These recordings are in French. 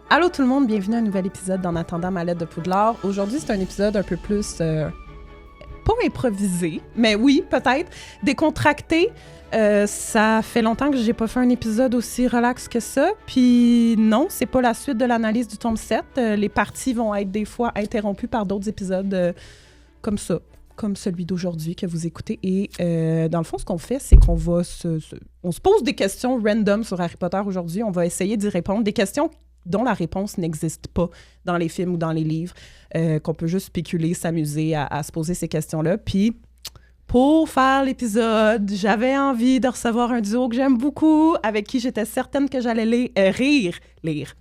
Allô tout le monde, bienvenue à un nouvel épisode d'En attendant ma lettre de Poudlard. Aujourd'hui, c'est un épisode un peu plus, pas improvisé, mais oui, peut-être, décontracté. Ça fait longtemps que j'ai pas fait un épisode aussi relax que ça. Puis non, c'est pas la suite de l'analyse du tome 7. Les parties vont être des fois interrompues par d'autres épisodes comme ça, comme celui d'aujourd'hui que vous écoutez. Et dans le fond, ce qu'on fait, c'est qu'on va on se pose des questions random sur Harry Potter aujourd'hui. On va essayer d'y répondre. Des questions dont la réponse n'existe pas dans les films ou dans les livres, qu'on peut juste spéculer, s'amuser à se poser ces questions-là. Puis, pour faire l'épisode, j'avais envie de recevoir un duo que j'aime beaucoup, avec qui j'étais certaine que j'allais rire.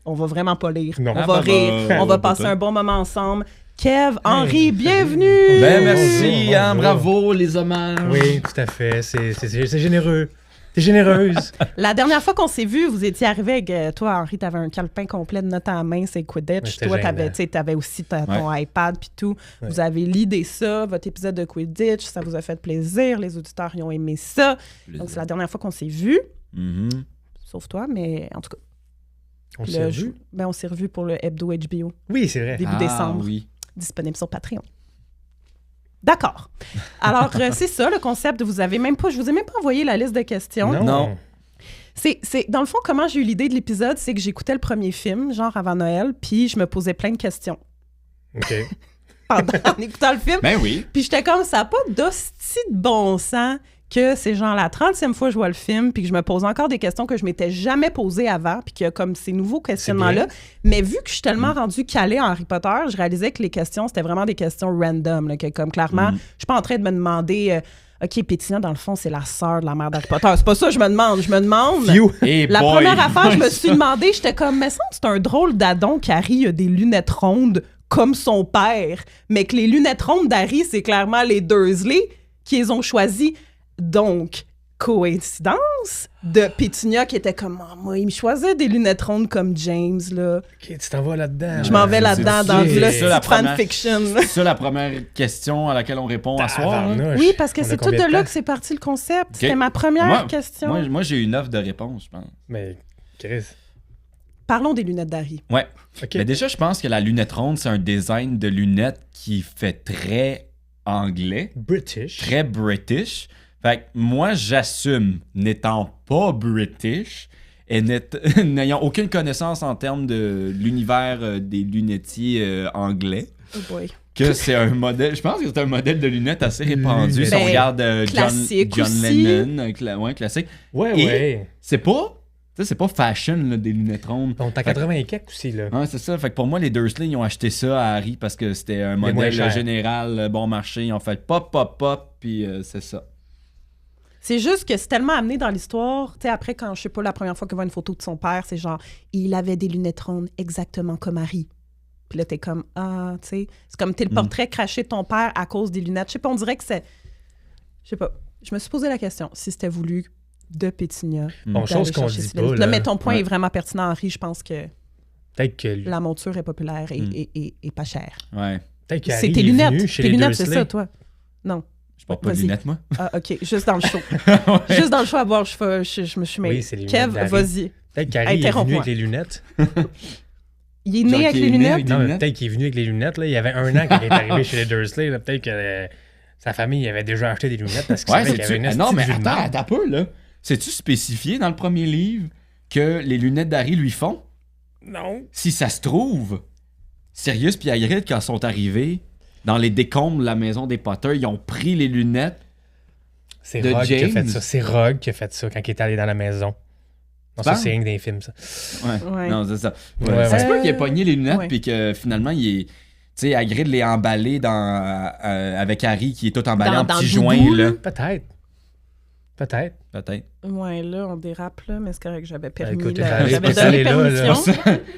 On va vraiment pas lire. Non. On va rire. On va passer un bon moment ensemble. Kev, Henri, bienvenue! Ben merci, bonjour. bravo les hommages. Oui, tout à fait. C'est généreux. T'es généreuse. La dernière fois qu'on s'est vu, vous étiez arrivé avec... toi, Henri, t'avais un calepin complet de notes en main, c'est Quidditch. Ouais, toi, t'avais aussi ton iPad puis tout. Ouais. Vous avez lidé ça, votre épisode de Quidditch, ça vous a fait plaisir. Les auditeurs, ils ont aimé ça. Donc, c'est la dernière fois qu'on s'est vu. Mm-hmm. Sauf toi, mais en tout cas... On s'est vu? On s'est revu pour le hebdo HBO. Oui, c'est vrai. Début décembre. Oui. Disponible sur Patreon. D'accord. Alors, c'est ça le concept. Je vous ai même pas envoyé la liste de questions. Non. C'est dans le fond, comment j'ai eu l'idée de l'épisode, c'est que j'écoutais le premier film, genre avant Noël, puis je me posais plein de questions OK. en écoutant le film. Ben oui. Puis j'étais comme, ça n'a pas d'hostie de bon sens que c'est genre la 30e fois que je vois le film, puis que je me pose encore des questions que je m'étais jamais posées avant, puis qu'il y a comme ces nouveaux questionnements-là. Mais vu que je suis tellement rendue calée en Harry Potter, je réalisais que les questions, c'était vraiment des questions random, là, que comme clairement, je suis pas en train de me demander... OK, Pétina, dans le fond, c'est la sœur de la mère d'Harry Potter. C'est pas ça que je me demande. Je me demande... Hey La boy. première affaire, je me suis demandé, j'étais comme, mais ça, c'est un drôle d'Adon qu'Harry a des lunettes rondes comme son père, mais que les lunettes rondes d'Harry, c'est clairement les Dursley qui les ont choisies. Donc, coïncidence de Pétunia qui était comme, oh, moi, il me choisait des lunettes rondes comme James, là. OK, tu t'en vas là-dedans. Je m'en vais là-dedans c'est- dans c'est le ça, la fanfiction. C'est ça la première question à laquelle on répond à soir. hein? Tabarnouche. Oui, parce que On a c'est tout combien de là temps? que c'est parti le concept. OK. C'était ma première question. Moi, j'ai eu 9 de réponses, je pense. Mais, Chris. Parlons des lunettes d'Harry. Ouais. OK. Mais déjà, je pense que la lunette ronde, c'est un design de lunettes qui fait très anglais, British. très british. Fait que moi, j'assume, n'étant pas british et n'ayant aucune connaissance en termes de l'univers des lunetiers anglais, Oh boy. que c'est un modèle, je pense que c'est un modèle de lunettes assez répandu. Si on Ben, regarde classique John aussi. Lennon, classique. Ouais, Et ouais. c'est pas fashion, là, des lunettes rondes. On est à 80 et quelques aussi, là. Ouais, c'est ça. Fait que pour moi, les Dursley, ils ont acheté ça à Harry parce que c'était un moins modèle cher. général, bon marché. Ils ont fait pop, puis c'est ça. C'est juste que c'est tellement amené dans l'histoire. Tu sais, après, quand je sais pas, la première fois qu'il voit une photo de son père, c'est genre, il avait des lunettes rondes exactement comme Harry. Puis là, t'es comme, ah, tu sais, c'est comme t'es le portrait craché de ton père à cause des lunettes. Je sais pas, on dirait que c'est. Je sais pas. Je me suis posé la question si c'était voulu de Pétunia. Bon, d'aller chose qu'on chercher dit ces pas, lunettes. là. Mais ton point Ouais. est vraiment pertinent, Henri. Je pense que Peut-être que, la monture est populaire et pas chère. Ouais. peut-être que C'est Harry tes est venu lunettes. chez Tes les lunettes, c'est Dursley. ça, toi? Non. Je porte pas de Vas-y. lunettes, moi. Ah, OK. Juste dans le show. Ouais. Juste dans le show à voir, je me suis mêlée. Oui, c'est les Kev, lunettes d'Harry. vas-y. Peut-être qu'Harry est venu Interromps-moi. avec les lunettes. Il est né Genre avec qu'il les est né lunettes? avec- Des Non, mais lunettes? peut-être qu'il est venu avec les lunettes. Là. Il y avait 1 an quand il est arrivé chez les Dursley. Là. Peut-être que sa famille avait déjà acheté des lunettes parce qu'il Ouais, savait qu'il y avait une non, mais hostie de vue de attends, merde. un peu, là. C'est-tu spécifié dans le premier livre que les lunettes d'Harry lui font? Non. Si ça se trouve, Sirius puis Hagrid, quand ils sont arrivés dans les décombres de la maison des Potter, ils ont pris les lunettes. C'est de Rogue qui a James. fait ça. C'est Rogue qui a fait ça quand il est allé dans la maison. Non, ça, Bon. c'est rien que dans les films, ça. Ouais. Ouais. Non, c'est ça. Ouais, Ça se ouais. peut qu'il ait pogné les lunettes Ouais. puis que finalement, tu sais, Hagrid l'ait emballé avec Harry qui est tout emballé Dans- en dans petits le doudou, joints, là. Peut-être. Peut-être. Peut-être. Ouais, là, on dérape, là, mais c'est correct que j'avais permis. écoute, j'avais t'es donné allé là, permission.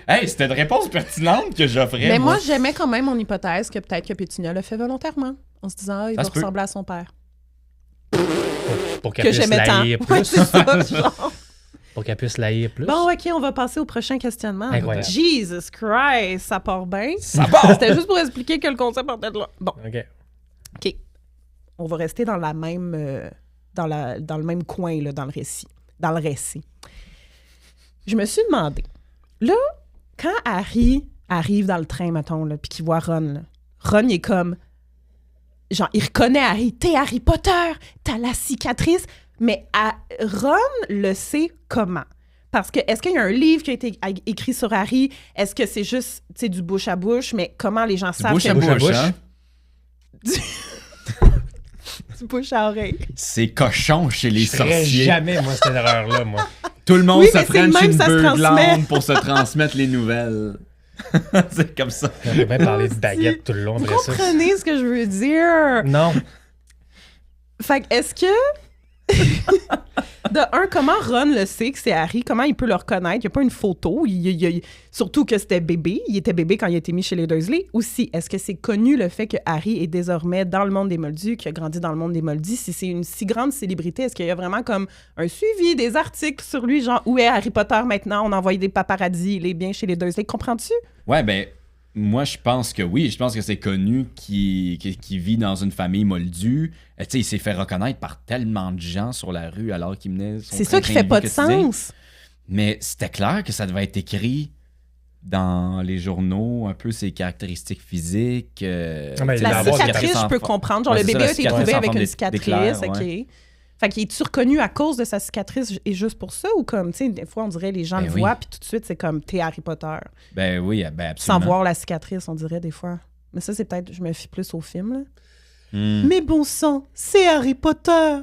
Hey, c'était une réponse pertinente que j'offrais. Mais moi, j'aimais quand même mon hypothèse que peut-être que Pétunia l'a fait volontairement. En se disant, ah, il Ça va se peut. ressembler à son père. Pour qu'elle Que puisse j'aimais tant. l'haïr Ouais, plus. c'est ça, genre. Pour qu'elle puisse l'haïr plus. Bon, OK, on va passer au prochain questionnement. Incroyable. Jesus Christ, ça part bien. Ça va! C'était juste pour expliquer que le concept partait de là. Bon, OK. OK. On va rester dans la même... dans le même coin, là, dans le récit. Je me suis demandé, là, quand Harry arrive dans le train, mettons, là, puis qu'il voit Ron, là, Ron, il est comme... Genre, il reconnaît Harry. T'es Harry Potter! T'as la cicatrice! Mais Ron le sait comment? Parce que, est-ce qu'il y a un livre qui a été écrit sur Harry? Est-ce que c'est juste, tu sais, du bouche à bouche? Mais comment les gens savent bouche à bouche, hein? Du bouche à oreille. C'est cochon chez les Je ferais sorciers. jamais, moi, cette erreur-là, moi. Tout le monde Oui, se mais c'est le french même, une ça se beuglande transmet. pour se transmettre les nouvelles. C'est comme ça. On peut bien parler de baguette tout le long Vous après ça. comprenez ce que je veux dire? Non. Fait que, est-ce que... De un, comment Ron le sait que c'est Harry? Comment il peut le reconnaître? Il n'y a pas une photo. Surtout que c'était bébé. Il était bébé quand il a été mis chez les Dursley. Aussi, est-ce que c'est connu le fait que Harry est désormais dans le monde des Moldus, qu'il a grandi dans le monde des Moldus? Si c'est une si grande célébrité, est-ce qu'il y a vraiment comme un suivi, des articles sur lui, genre où est Harry Potter maintenant? On a envoyé des paparazzis, il est bien chez les Dursley. Comprends-tu? Ouais, ben, moi, je pense que oui. Je pense que c'est connu qu'il vit dans une famille moldue. Tu sais, il s'est fait reconnaître par tellement de gens sur la rue alors qu'il menait son C'est ça qui train-train fait pas de quotidien. sens. Mais c'était clair que ça devait être écrit dans les journaux, un peu ses caractéristiques physiques. Ah, mais il La va avoir cicatrice, en je peux forme. comprendre. Genre, Ouais, le c'est bébé ça, a été la trouvé cicatrice en avec forme une d'éclair, cicatrice, OK. ouais. Fait qu'il est-tu reconnu à cause de sa cicatrice et juste pour ça? Ou comme, tu sais, des fois, on dirait les gens Ben le oui. voient, puis tout de suite, c'est comme, t'es Harry Potter. Ben oui, ben Sans absolument. voir la cicatrice, on dirait des fois. Mais ça, c'est peut-être, je me fie plus au film, là. Hmm. Mais bon sang, c'est Harry Potter!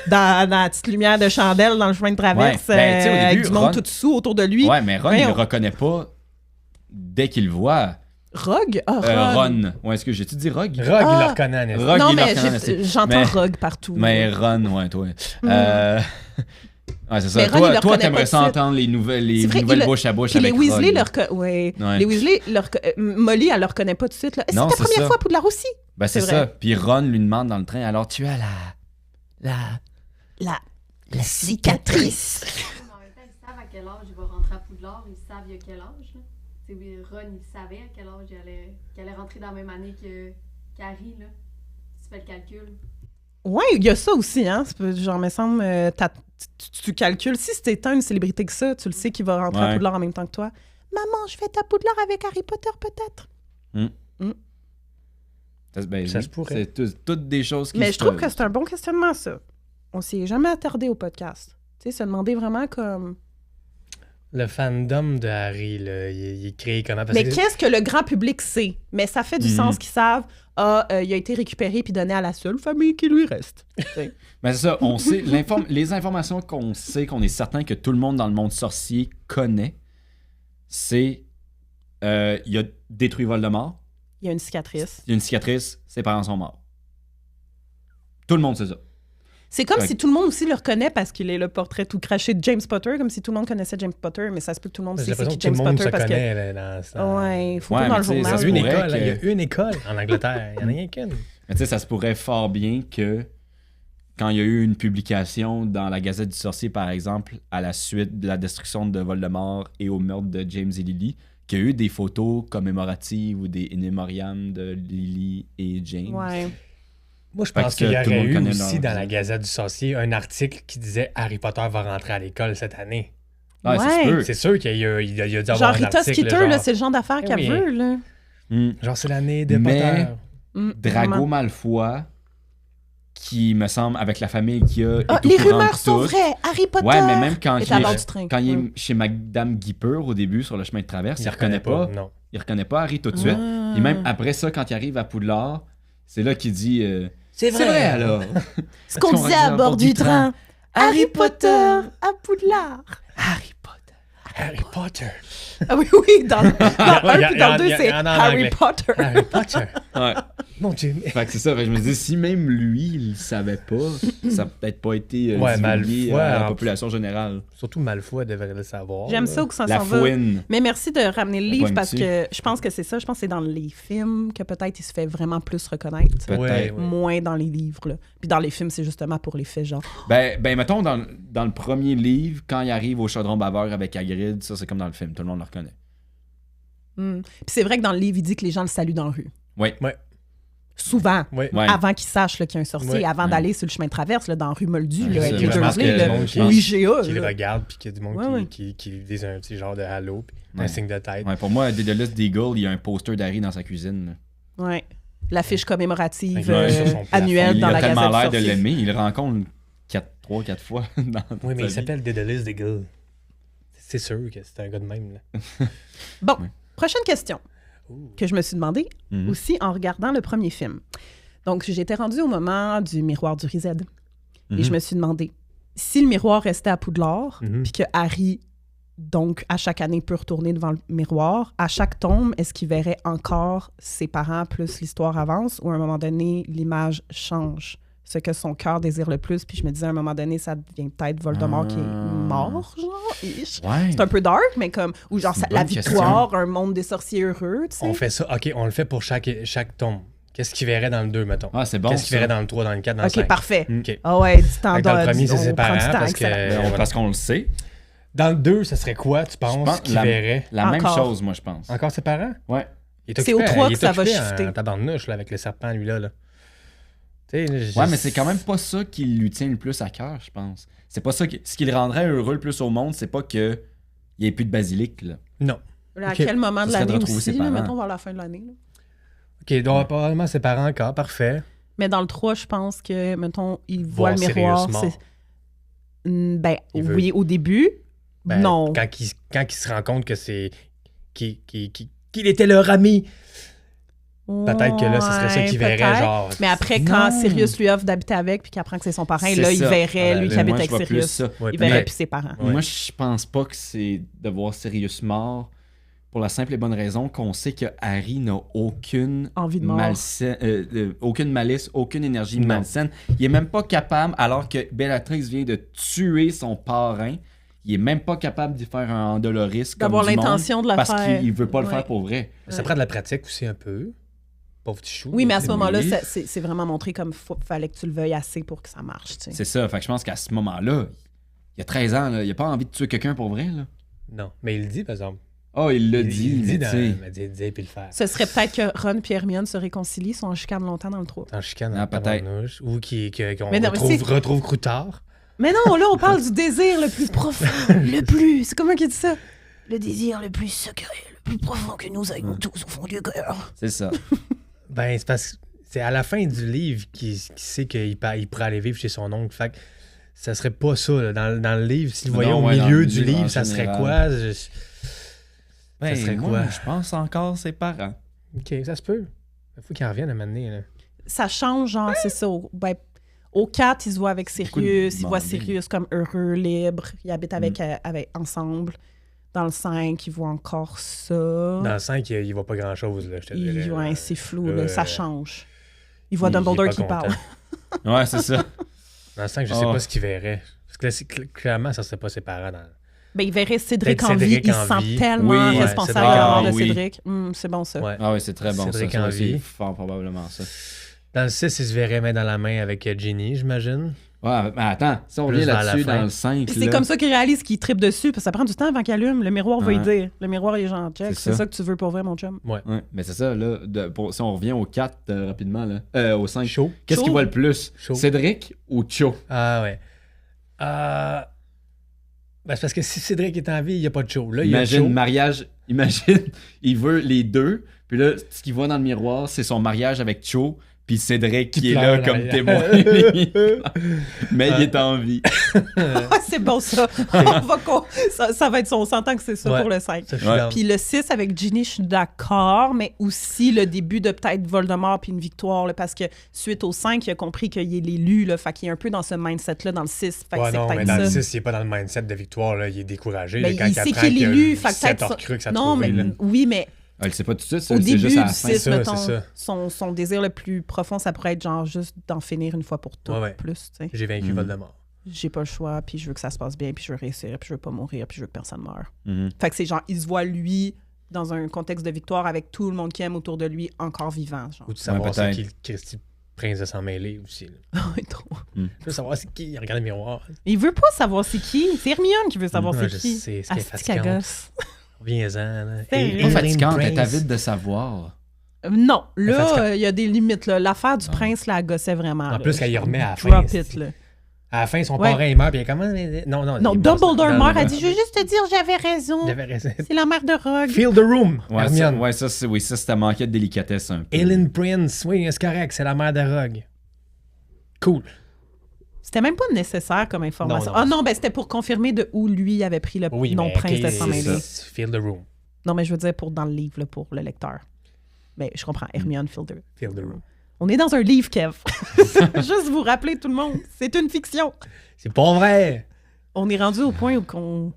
Dans la petite lumière de chandelle dans le chemin de traverse, Ouais. Ben, tu sais, au avec début, du monde Ron- tout dessous autour de lui. Ouais, mais Ron, il Voyons. le reconnaît pas dès qu'il le voit. Rogue? Ah, Ron. Ron. Ouais, est-ce que j'ai-tu dit Rogue? Rogue, Ah. il le reconnaît, n'est-ce pas? Rogue, Non, il le mais reconnaît aussi. j'entends Mais- Rogue partout. Mais Ron, ouais, toi. Ouais, c'est Mais ça. Ron, il le Toi, reconnaît t'aimerais pas ça tout de suite. entendre les C'est vrai, nouvelles il le- bouche à bouche Puis les avec Weasley, Ron. ouais. Ouais. Les Weasley, Molly, elle le reconnaît pas tout de suite. Là. C'est Non, ta c'est première ça. fois à Poudlard aussi. Ben, c'est C'est ça. vrai. Puis Ron lui demande dans le train, alors tu as La cicatrice. Mais en même temps, ils savent à quel âge il va rentrer à Poudlard. Ils savent il y a quel âge. Là. Tu sais, Ron, il savait à quel âge qu'il allait rentrer dans la même année qu'Harry. Là. Si tu fais le calcul. Ouais, il y a ça aussi, hein. Genre, me semble, tu calcules. Si c'était tant une célébrité que ça, tu le sais qu'il va rentrer à Ouais. Poudlard en même temps que toi. Maman, je vais être à Poudlard avec Harry Potter, peut-être. Ben, Ça oui, se pourrait. C'est toutes des choses qui Mais se je trouve peuvent. que c'est un bon questionnement, ça. On s'y est jamais attardé au podcast. Tu sais, se demander vraiment comme... Le fandom de Harry, là, il est créé comment? Parce Mais que qu'est-ce que le grand public sait? Mais ça fait du Mhm. sens qu'ils savent. Il a été récupéré puis donné à la seule famille qui lui reste. Tu sais. Ben, c'est ça. On sait, les informations qu'on sait, qu'on est certain que tout le monde dans le monde sorcier connaît, c'est il a détruit Voldemort, Il y a une cicatrice. il y a une cicatrice, ses parents sont morts. Tout le monde sait ça. C'est comme Ouais. si tout le monde aussi le reconnaît parce qu'il est le portrait tout craché de James Potter, comme si tout le monde connaissait James Potter, mais ça se peut que tout le monde j'ai sait c'est l'impression qui que tout James le monde Potter se parce que... connaît là, dans Ouais, il faut Ouais, pas dans le mais tu sais, Il y journal. a une pourrait école, que- il y a une école en Angleterre. Il n'y en a rien qu'une. Mais tu sais, ça se pourrait fort bien que quand il y a eu une publication dans la Gazette du Sorcier, par exemple, à la suite de la destruction de Voldemort et au meurtre de James et Lily, qu'il y a eu des photos commémoratives ou des in memoriam de Lily et James. Ouais. Moi, je Fait pense que qu'il y tout le aurait monde eu connaît aussi leur- dans la Gazette du Sorcier un article qui disait Harry Potter va rentrer à l'école cette année. Ouais, ça se Ouais. peut. C'est sûr qu'il y a dû avoir Genre un Rita article. Skeeter, genre, là, c'est le genre d'affaires Eh qu'elle oui. veut, là. Hmm. genre, c'est l'année de Mais- Potter. Drago Vraiment. Malfoy, qui me semble, avec la famille qu'il a, est Ah, au les courant rumeurs de sont tout. vraies! Harry Potter! Ouais, mais même quand, est à bord du train. quand il est chez Madame Guipure au début sur le chemin de traverse, il reconnaît pas. Non. Il reconnaît pas Harry tout de suite. Ah. Et même après ça, quand il arrive à Poudlard, c'est là qu'il dit C'est C'est vrai alors. Ce qu'on disait à bord du train. Harry Potter à Poudlard. Harry Potter. Harry Potter. Ah oui, oui, dans le 1 puis dans le 2, il y c'est en a en Harry anglais. Potter. Harry Potter. Ouais. Mon Dieu. Fait que c'est ça. Fait que je me dis, si même lui, il le savait pas, ça a peut-être pas été Ouais, divulgué Malfoy, à la en- population générale. Surtout Malfoy devrait le savoir. J'aime là. ça que ça La s'en va. fouine. Mais merci de ramener le La livre pointe parce dessus. que je pense que c'est ça. Je pense que c'est dans les films que peut-être il se fait vraiment plus reconnaître. Peut-être. Ouais, ouais. Moins dans les livres. Là. Puis dans les films, c'est justement pour les faits genre. Ben, mettons, dans le premier livre, quand il arrive au chaudron baveur avec Hagrid, ça, c'est comme dans le film. Tout le monde le reconnaît. Puis c'est vrai que dans le livre, il dit que les gens le saluent dans la rue. Oui. Ouais. Souvent. Ouais. Ouais. Avant qu'ils sachent là, qu'il y a un sorcier, Ouais. avant d'aller sur le chemin de traverse, là, dans rue Moldu, Ouais, là, c'est avec ça. les Je pense Dursley, que là, le monde au qui- IGA. Qui le là. regarde, puis qu'il y a du monde Ouais, qui disent un petit genre de halo, puis un Ouais. signe de tête. Ouais, pour moi, Daedalus Deagle, il y a un poster d'Harry dans sa cuisine. là. Ouais. L'affiche commémorative Avec le sur son plafond. annuelle Il dans a la tellement Gazette l'air du de Sorcier. l'aimer. Il le rencontre 3-4 fois dans Oui, mais sa il vie. s'appelle Daedalus Deagle. C'est sûr que c'est un gars de même. Là. Bon, Ouais. prochaine question Ouh. que je me suis demandé Mhm. aussi en regardant le premier film. Donc, j'étais rendue au moment du miroir du Rized. Et Mhm. je me suis demandé, si le miroir restait à Poudlard, Mhm. puis que Harry, donc, à chaque année, peut retourner devant le miroir, à chaque tombe, est-ce qu'il verrait encore ses parents plus l'histoire avance ou à un moment donné, l'image change? Ce que son cœur désire le plus. Puis je me disais, à un moment donné, ça devient peut-être Voldemort qui est mort, genre. ish. Ouais. C'est un peu dark, mais comme... Ou genre, C'est une la bonne victoire, un monde des sorciers heureux, tu sais. On fait ça, OK, on le fait pour chaque tombe. Qu'est-ce qu'il verrait dans le 2, mettons? Ah, c'est bon. Qu'est-ce qu'il ça. verrait dans le 3, dans le 4, dans le OK, 5? parfait. OK. Ah ouais, du temps Fait que dans le premier, c'est on ses prend du parents, temps, parce que- excellent. Ben, parce qu'on le sait. Dans le 2, ça serait quoi, tu Je penses, pense qu'il la- verrait? La même Encore. chose, moi, je pense. Encore ses parents? Ouais. Il est C'est au occupé- 3 il que est ça va occupé shifter. en tabarnouche, là, avec le serpent, lui, là. Tu sais, Ouais, mais c'est quand même pas ça qui lui tient le plus à cœur, je pense. C'est pas ça ce qui le rendrait heureux le plus au monde, c'est pas que il n'y ait plus de basilic, là. Non. Là, à OK. quel moment Ça de serait de l'année retrouver aussi, ses là, parents. mettons vers la fin de l'année. là. OK, donc probablement ses parents encore, parfait. Mais dans le 3, je pense que, mettons, il voit Voir le miroir. Sirius mort. Ben, Il veut- oui, au début. Ben, non. Quand il se rend compte que c'est... qu'il était leur ami. Peut-être que là, ce serait ça qu'il verrait, peut-être. genre... Mais après, quand Non. Sirius lui offre d'habiter avec, puis qu'il apprend que c'est son parrain, C'est là, il ça. verrait, Ah, lui ben, qui habite Moi, avec je vois plus Sirius. ça. Ouais, Il mais- verrait plus ses parents. Ouais. Moi, je pense pas que c'est de voir Sirius mort pour la simple et bonne raison qu'on sait que Harry n'a aucune Envie de mort. aucune malice, aucune énergie Non. malsaine. Il est même pas capable, alors que Bellatrix vient de tuer son parrain, il est même pas capable d'y faire un Andoloris comme D'avoir du monde l'intention de la parce faire. qu'il veut pas le Ouais. faire pour vrai. Ça prend de la pratique aussi un peu. Pauvre petit chou. Oui, mais à tu ce sais. moment-là, oui. c'est vraiment montré comme fallait que tu le veuilles assez pour que ça marche. Tu sais. C'est ça. Fait que je pense qu'à ce moment-là, il y a 13 ans, là, il a pas envie de tuer quelqu'un pour vrai. Là. Non, mais il le dit, par exemple. Oh, il le Il dit, dit mais dans... tu sais. Il dit puis le faire. Ce serait peut-être que Ron et Hermione se réconcilient, sont en chicane longtemps dans le 3. En chicane, Ah, en peut-être. tabarnouche, ou qu'on Mais non, mais retrouve Croutard. Mais non, là, on parle du désir le plus profond, le plus... C'est comment qu'il dit ça? Le désir le plus secret, le plus profond que nous ayons tous au fond du cœur. C'est ça. Ben, c'est parce que c'est à la fin du livre qu'il sait qu'il pourrait aller vivre chez son oncle. Fait que ça serait pas ça. Là. Dans le livre, s'il le voyait Non, au ouais, dans milieu le du livre, en livre, ça serait général. quoi? Ben, serait moi, quoi? je pense encore ses parents. OK, ça se peut. Il faut qu'il en revienne à un moment donné, là. Ça change, genre, c'est ça. Au 4, il se voit avec Beaucoup de Sirius, il voit demandés. Sirius comme heureux, libre, il habite avec ensemble. Dans le 5, il voit encore ça. Dans le 5, il voit pas grand-chose, là, je te dirais. Ouais, c'est flou, là, Euh, ça change. Il voit il est Dumbledore pas qui content. parle. Ouais, c'est ça. Dans le 5, je sais Oh. pas ce qu'il verrait. Parce que là, clairement, ça serait pas ses parents. Ben, il verrait Cédric Peut-être en vie. Cédric Il en se sent vie. tellement Oui, responsable ouais, de la mort de oui. Cédric. C'est bon, ça. Ouais. Ah oui, c'est très bon. Cédric ça. Ça en aussi, vie. fort probablement ça. Dans le 6, il se verrait main dans la main avec Ginny, j'imagine. Ouais, mais attends, si on Plus revient vers la là-dessus fin. dans le 5, Puis c'est comme ça qu'il réalise qu'il tripe dessus, parce que ça prend du temps avant qu'il allume. Le miroir va y Ouais. dire. Le miroir, il est genre, check, C'est c'est ça. ça que tu veux pour vrai, mon chum. Ouais, mais c'est ça, là. Si on revient au 4 rapidement, là. Au 5. Chaud. Qu'est-ce Chaud. qu'il voit le plus? Chaud. Cédric ou Cho? Ah ouais. Ben, c'est parce que si Cédric est en vie, il n'y a pas de show. Là, il y a Imagine, show. mariage. Imagine, il veut les deux. Puis là, ce qu'il voit dans le miroir, c'est son mariage avec Cho. Puis Cédric qui est là pleure comme derrière. témoin. Mais il est en vie. Ah, c'est bon, ça. Ça va être ça. On s'entend que c'est ça Ouais. pour le 5. Ça, je suis Ouais. down. Puis le 6 avec Ginny, je suis d'accord, mais aussi le début de peut-être Voldemort puis une victoire, là, parce que suite au 5, il a compris qu'il est l'élu, là, fait qu'il est un peu dans ce mindset-là dans le 6. Fait que Ouais, c'est non, mais peut-être dans le ça. 6, il n'est pas dans le mindset de victoire. Là. Il est découragé. Ben, là, quand il sait apprend qu'il est l'élu, fait que 7 peut-être recrues que ça a Non, trouvé, mais là. oui, mais Elle sait pas tout de suite, au c'est début juste à la du fin. 6, ça, mettons, c'est ça. son désir le plus profond, ça pourrait être genre juste d'en finir une fois pour toutes, Ouais. plus, tu sais. J'ai vaincu Mhm. Voldemort. J'ai pas le choix, puis je veux que ça se passe bien, puis je veux réussir, puis je veux pas mourir, puis je veux que personne meure. Mhm. Fait que c'est genre, il se voit lui dans un contexte de victoire avec tout le monde qui aime autour de lui encore vivant, genre. Ou de savoir c'est peut-être. qui le Christy Prince de s'en mêler aussi. Là. Ouais, trop. Je veux savoir c'est qui. Il regarde le miroir. Il veut pas savoir c'est qui. C'est Hermione qui veut savoir Ouais, c'est je qui. sais, ce qui est Asti qu'elle fatigant. gosse. Reviens-en. là. C'est Hey, Pas Hey, fatigante, Prince. elle est avide de savoir. Non, Fatigant. là, il y a des limites. Là. L'affaire du prince, là, elle gossait vraiment. En là. plus, quand il remet à la fin. Drop it, là. À la fin, son Ouais. parrain meurt, puis il est comme. Non, Non, il est Dumbledore mort, meurt, elle dit « Je veux juste te dire, j'avais raison. J'avais raison. C'est la mère de Rogue. » Feel the room, Ouais, Hermione. ça, c'était manqué de délicatesse un peu. Ellen Prince, oui, c'est correct, c'est la mère de Rogue. Cool. C'était même pas nécessaire comme information. Non, non. Ah non, ben c'était pour confirmer de où lui avait pris le Oui, nom mais prince ok, de s'en mêler. Feel the room. Non, mais je veux dire pour dans le livre, là, pour le lecteur. Mais je comprends, Hermione Fielder. Feel the room. On est dans un livre, Kev. Juste vous rappeler tout le monde, c'est une fiction. C'est pas vrai. On est rendu au point où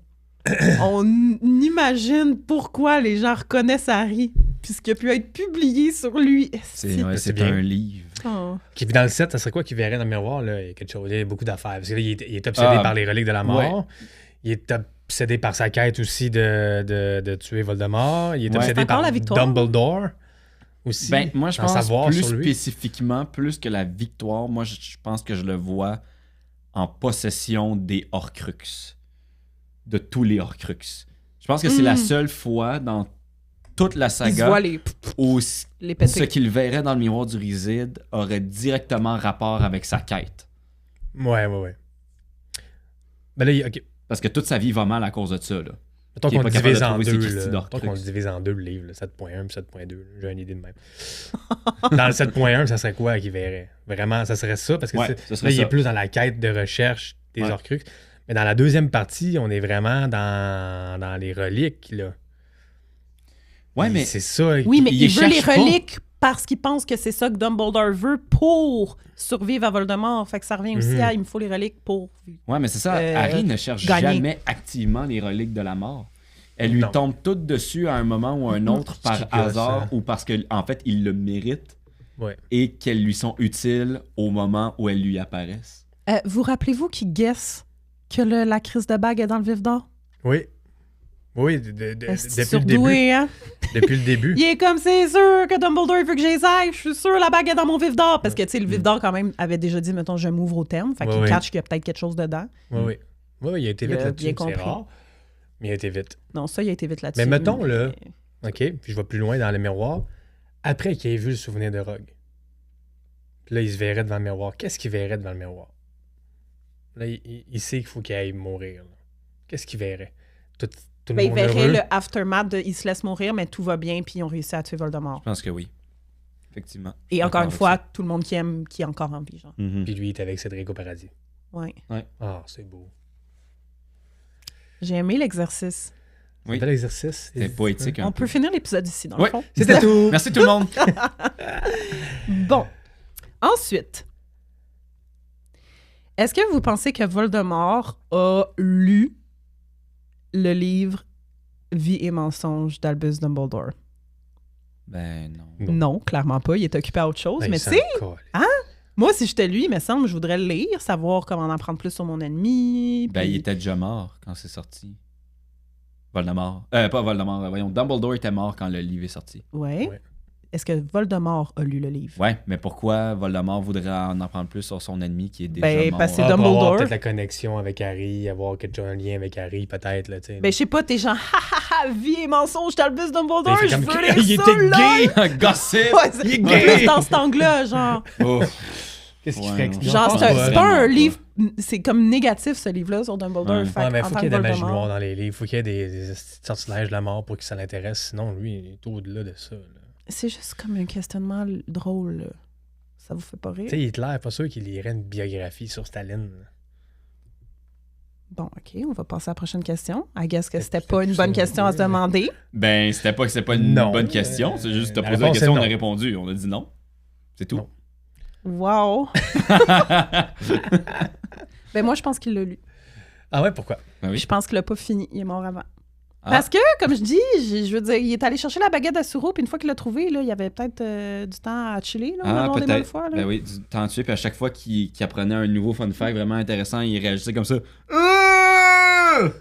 on imagine pourquoi les gens reconnaissent Harry, puisqu'il a pu être publié sur lui. C'est bien. un livre. Oh. Qui dans le 7, ça serait quoi qu'il verrait dans le miroir? Là? Il y a quelque chose, il y a beaucoup d'affaires. Parce que là, il est obsédé par les reliques de la mort. ouais. Il est obsédé par sa quête aussi de tuer Voldemort. Il est Ouais. obsédé C'est encore par la victoire. Dumbledore aussi. Ben, moi, je d'en pense savoir plus sur lui. spécifiquement, plus que la victoire, moi, je pense que je le vois en possession des Horcruxes. De tous les Horcruxes. Je pense que c'est la seule fois dans toute la Il se saga voit les où péter. ce qu'il verrait dans le miroir du Réside aurait directement rapport avec sa quête. Ouais. Ben là, OK. Parce que toute sa vie va mal à cause de ça, là. Mettons Qui est qu'on pas le capable divise de en trouver ses deux. Christy Là. d'Horcrux. Mettons qu'on le divise en deux, le livre. Là, 7.1 et 7.2. J'ai une idée de même. Dans le 7.1, ça serait quoi qu'il verrait? Vraiment, ça serait ça? Parce que Ouais, là, ce serait il est ça. plus dans la quête de recherche des Ouais. Horcruxes. Mais dans la deuxième partie, on est vraiment dans les reliques, là. Ouais, Et mais c'est ça. Oui, mais il veut les cherche pas. reliques parce qu'il pense que c'est ça que Dumbledore veut pour survivre à Voldemort. Fait que ça revient aussi Mhm. à il me faut les reliques pour vivre. Ouais, mais c'est ça. Euh, Harry ne cherche gagner. jamais activement les reliques de la mort. Elle lui Non. tombe toutes dessus à un moment ou un autre Ce par qui gosse, hasard hein. ou parce que en fait, il le mérite Ouais. et qu'elles lui sont utiles au moment où elles lui apparaissent. Vous rappelez-vous qu'il guesse que la crise de bague est dans le vif d'or? Oui. Oui, C'est depuis le début. surdoué, hein? Depuis le début. Il est comme, c'est sûr que Dumbledore veut que je les aille. Je suis sûr la bague est dans mon vif d'or. Parce que, tu sais, le vif d'or, quand même, avait déjà dit, mettons, je m'ouvre au terme. Fait qu'il Ouais, catch qu'il y a peut-être quelque chose dedans. Oui. Oui, il a été Il vite a là-dessus. bien C'est compris. rare. Mais il a été vite. Non, ça, il a été vite là-dessus. Mais mettons, là, OK, puis je vais plus loin dans le miroir. Après qu'il ait vu le souvenir de Rogue, puis là, il se verrait devant le miroir. Qu'est-ce qu'il verrait devant le miroir? Là, il sait qu'il faut qu'il aille mourir. Là. Qu'est-ce qu'il verrait? Tout le Ben, il monde verrait heureux. le aftermath de il se laisse mourir, mais tout va bien, puis ils ont réussi à tuer Voldemort. Je pense que oui. Effectivement. Et encore une avec fois, ça. tout le monde qui aime, qui est encore en vie, genre. Mhm. Puis lui, il est avec Cédric au paradis. Ouais. Ah, c'est beau. J'ai aimé l'exercice. Oui. C'est un bel exercice. C'est poétique. un On peu. peut finir l'épisode ici, dans le Ouais. fond. C'était tout. Merci tout le monde. Bon. Ensuite, est-ce que vous pensez que Voldemort a lu le livre Vie et mensonges d'Albus Dumbledore? Ben non. Non. Non, clairement pas. Il est occupé à autre chose. Ben, mais il tu s'en sais, colle. moi, si j'étais lui, il me semble, je voudrais le lire, savoir comment en apprendre plus sur mon ennemi. Ben, puis- il était déjà mort quand c'est sorti. Voldemort. Pas Voldemort, voyons. Dumbledore était mort quand le livre est sorti. Ouais. Ouais. Est-ce que Voldemort a lu le livre? Ouais, mais pourquoi Voldemort voudrait en apprendre plus sur son ennemi qui est déjà Ben, mort? parce que c'est Ah, pour Dumbledore. avoir peut-être la connexion avec Harry, avoir quelque chose, un lien avec Harry, peut-être. Là, tu sais. Ben, je sais pas, t'es genre, ha ha ha, vie et mensonges d'Albus Dumbledore, Ben, il fait je comme veux que- lire il ça, était là! gay! Gossip! Ouais, c'est Il est plus gay! dans cet angle-là, genre. Oh. Qu'est-ce qu'il Ouais, ferait? non. Genre, pense c'est pas. c'est pas un Vraiment livre, c'est comme négatif, ce livre-là, sur Dumbledore. Ouais. Fait Ouais, mais il en faut tant qu'il y ait que de la magie Voldemort- noire dans les livres. Il faut qu'il y ait des sortilèges de la mort pour que ça l'intéresse. Sinon, lui, il est au-delà de ça. là. C'est juste comme un questionnement drôle, là. Ça vous fait pas rire? Tu sais, Hitler, pas sûr qu'il lirait une biographie sur Staline. là. Bon, OK, on va passer à la prochaine question. I guess que c'était C'est pas une plus bonne ça, question à se oui. demander. Ben, c'était pas une Non. bonne question. C'est juste, t'as La posé la réponse question, est on a non. répondu. On a dit non. C'est tout. Non. Wow! Ben moi, je pense qu'il l'a lu. Ah ouais, pourquoi? Ben oui. Je pense qu'il l'a pas fini. Il est mort avant. Ah. Parce que, comme je dis, je veux dire, il est allé chercher la baguette d'Asuro, puis une fois qu'il l'a trouvée, là, il y avait peut-être du temps à chiller, là, au Ah, manoir des peut-être. Malfoy, là. Ben oui, du temps tué, puis à chaque fois qu'il apprenait un nouveau fun fact vraiment intéressant, il réagissait comme ça.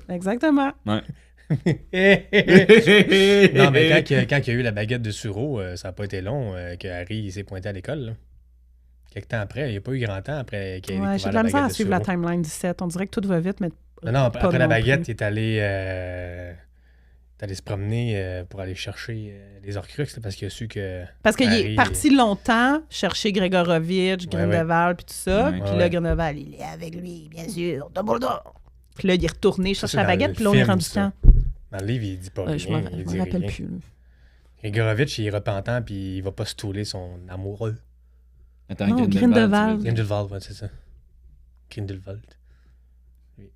Exactement. Ouais. Non, mais quand il y a eu la baguette de Suro, ça n'a pas été long que Harry il s'est pointé à l'école. là. Quelque temps après, il n'y a pas eu grand temps après qu'il ait Ouais, découvert j'ai de la misère à baguette de suivre la Suro. timeline du 7. On dirait que tout va vite, mais Non, pas après la non baguette, plus. il est allé allé se promener pour aller chercher les Horcruxes là, parce qu'il a su que... Parce qu'il Harry, est parti longtemps chercher Gregorovitch, Grindelwald, puis tout ça. Ouais. Puis Ouais. là, Grindelwald, il est avec lui, bien sûr, Dumbledore. Puis là, il est retourné chercher c'est la dans baguette, le puis là, on est film, rendu ça. quand? Dans le livre, il dit pas Je rien. me Il dit rappelle rien. plus. là. Gregorovitch, il est repentant puis il va pas stouler son amoureux. Attends, Non, Grindelwald. tu veux dire. Grindelwald, ouais, c'est ça. Grindelwald. Oui.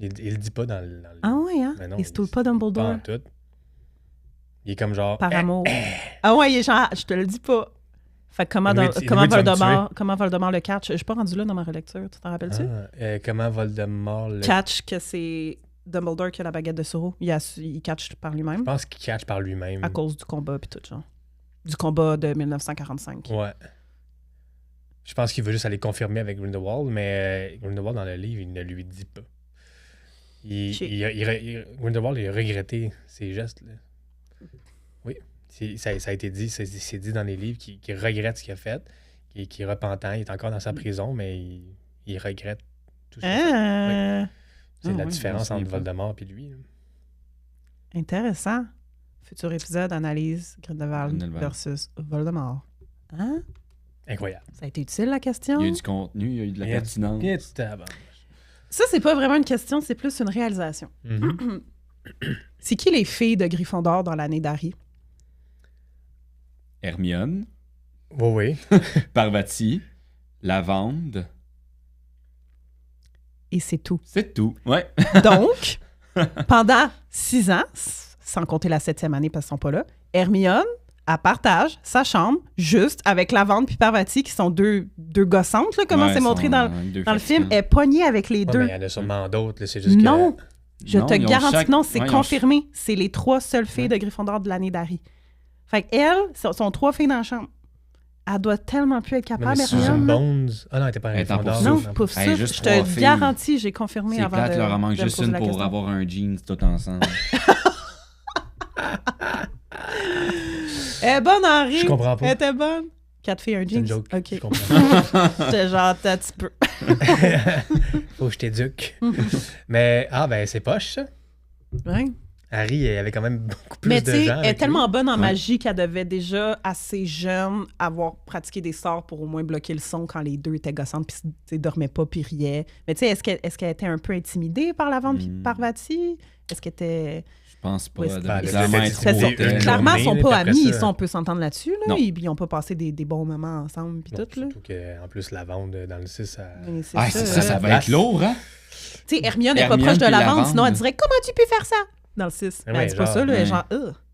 Il le dit pas dans le Ah ouais, hein? Mais non, il se toule pas Dumbledore pas en tout. Il est comme genre... par amour. Ah ouais, il est genre, je te le dis pas. Fait que comment, Lui, comment, lui, tu vas me Voldemort le catch? Je suis pas rendu là dans ma relecture, tu t'en rappelles-tu? comment Voldemort le... Catch que c'est Dumbledore qui a la baguette de Soro. Il catch par lui-même Je pense qu'il catch par lui-même. à cause du combat puis tout, genre. Du combat de 1945. Ouais. Je pense qu'il veut juste aller confirmer avec Grindelwald, mais Grindelwald, dans le livre, il ne lui dit pas. Grindelwald, il a regretté ses gestes. Là. Oui. Ça a été dit, c'est dit dans les livres qu'il regrette ce qu'il a fait, qu'il est repentant, il est encore dans sa prison, mais il regrette tout ça. C'est la différence entre Voldemort et lui. Là. Intéressant. Futur épisode, analyse Grindelwald Grindelwald. versus Voldemort. Hein? Incroyable. Ça a été utile, la question? Il y a eu du contenu, il y a eu de la pertinence. Ça, c'est pas vraiment une question, c'est plus une réalisation. Mhm. C'est qui les filles de Gryffondor dans l'année d'Harry? Hermione, Oui. Parvati, Lavande, Et c'est tout. c'est tout. Ouais. Donc, pendant 6 ans, sans compter la 7e année parce qu'ils sont pas là, Hermione, elle partage sa chambre juste avec Lavande puis Parvati, qui sont deux gossantes, là, comment Ouais, c'est montré sont, dans le film. Elle est pognée avec les Ouais, deux. mais il y en a sûrement d'autres. là, C'est juste Non! que... Je Non, te ils ont garantis chaque- que non, c'est ouais, ils ont- confirmé. C'est les 3 seules filles de Gryffondor de l'année d'Harry. Fait qu'elles sont 3 filles dans la chambre. Elle doit tellement plus être Non, capable, mais Susan Hermione. là. Bones... Ah non, elle était pas un Elle est en Gryffondor. poursuite. Non, pouf Hey, ça, juste je 3 te filles. garantis, j'ai confirmé C'est avant plate, il leur en manque de me juste poser une la pour question. avoir un jeans tout ensemble. Elle est bonne, Henri. Je comprends pas. Elle était bonne. 4 filles, un C'est jeans. une joke. OK. Je comprends. J'étais genre, t'as un petit peu. Faut que je t'éduque. Mais, ben, c'est poche, ça. Ouais. Harry, il y avait quand même beaucoup plus Mais de tu sais, gens. elle est avec tellement lui. bonne en Ouais. magie qu'elle devait déjà, assez jeune, avoir pratiqué des sorts pour au moins bloquer le son quand les deux étaient gossantes, puis tu sais, dormaient pas, puis riaient. Mais tu sais, est-ce qu'elle était un peu intimidée par la vente puis Parvati? Est-ce qu'elle était... Je pense pas. Oui, de ben, bizarrement, c'est- être c'est- trop c'est- hautaine. Clairement, ils sont journée, pas puis après amis, ça- ça, on peut s'entendre là-dessus. Là. Non. Ils ont pas passé des bons moments ensemble, puis Non, tout. Là. surtout qu'en plus, la vente dans le 6, Mais c'est Ah, c'est ça, ça va être lourd, hein? Tu sais, Hermione n'est pas Hermione proche de puis la vente, Lavande. sinon elle dirait « Comment tu peux faire ça? » Dans le 6. Ah Mais ouais, elle dit pas genre, ça, là, elle est ouais. genre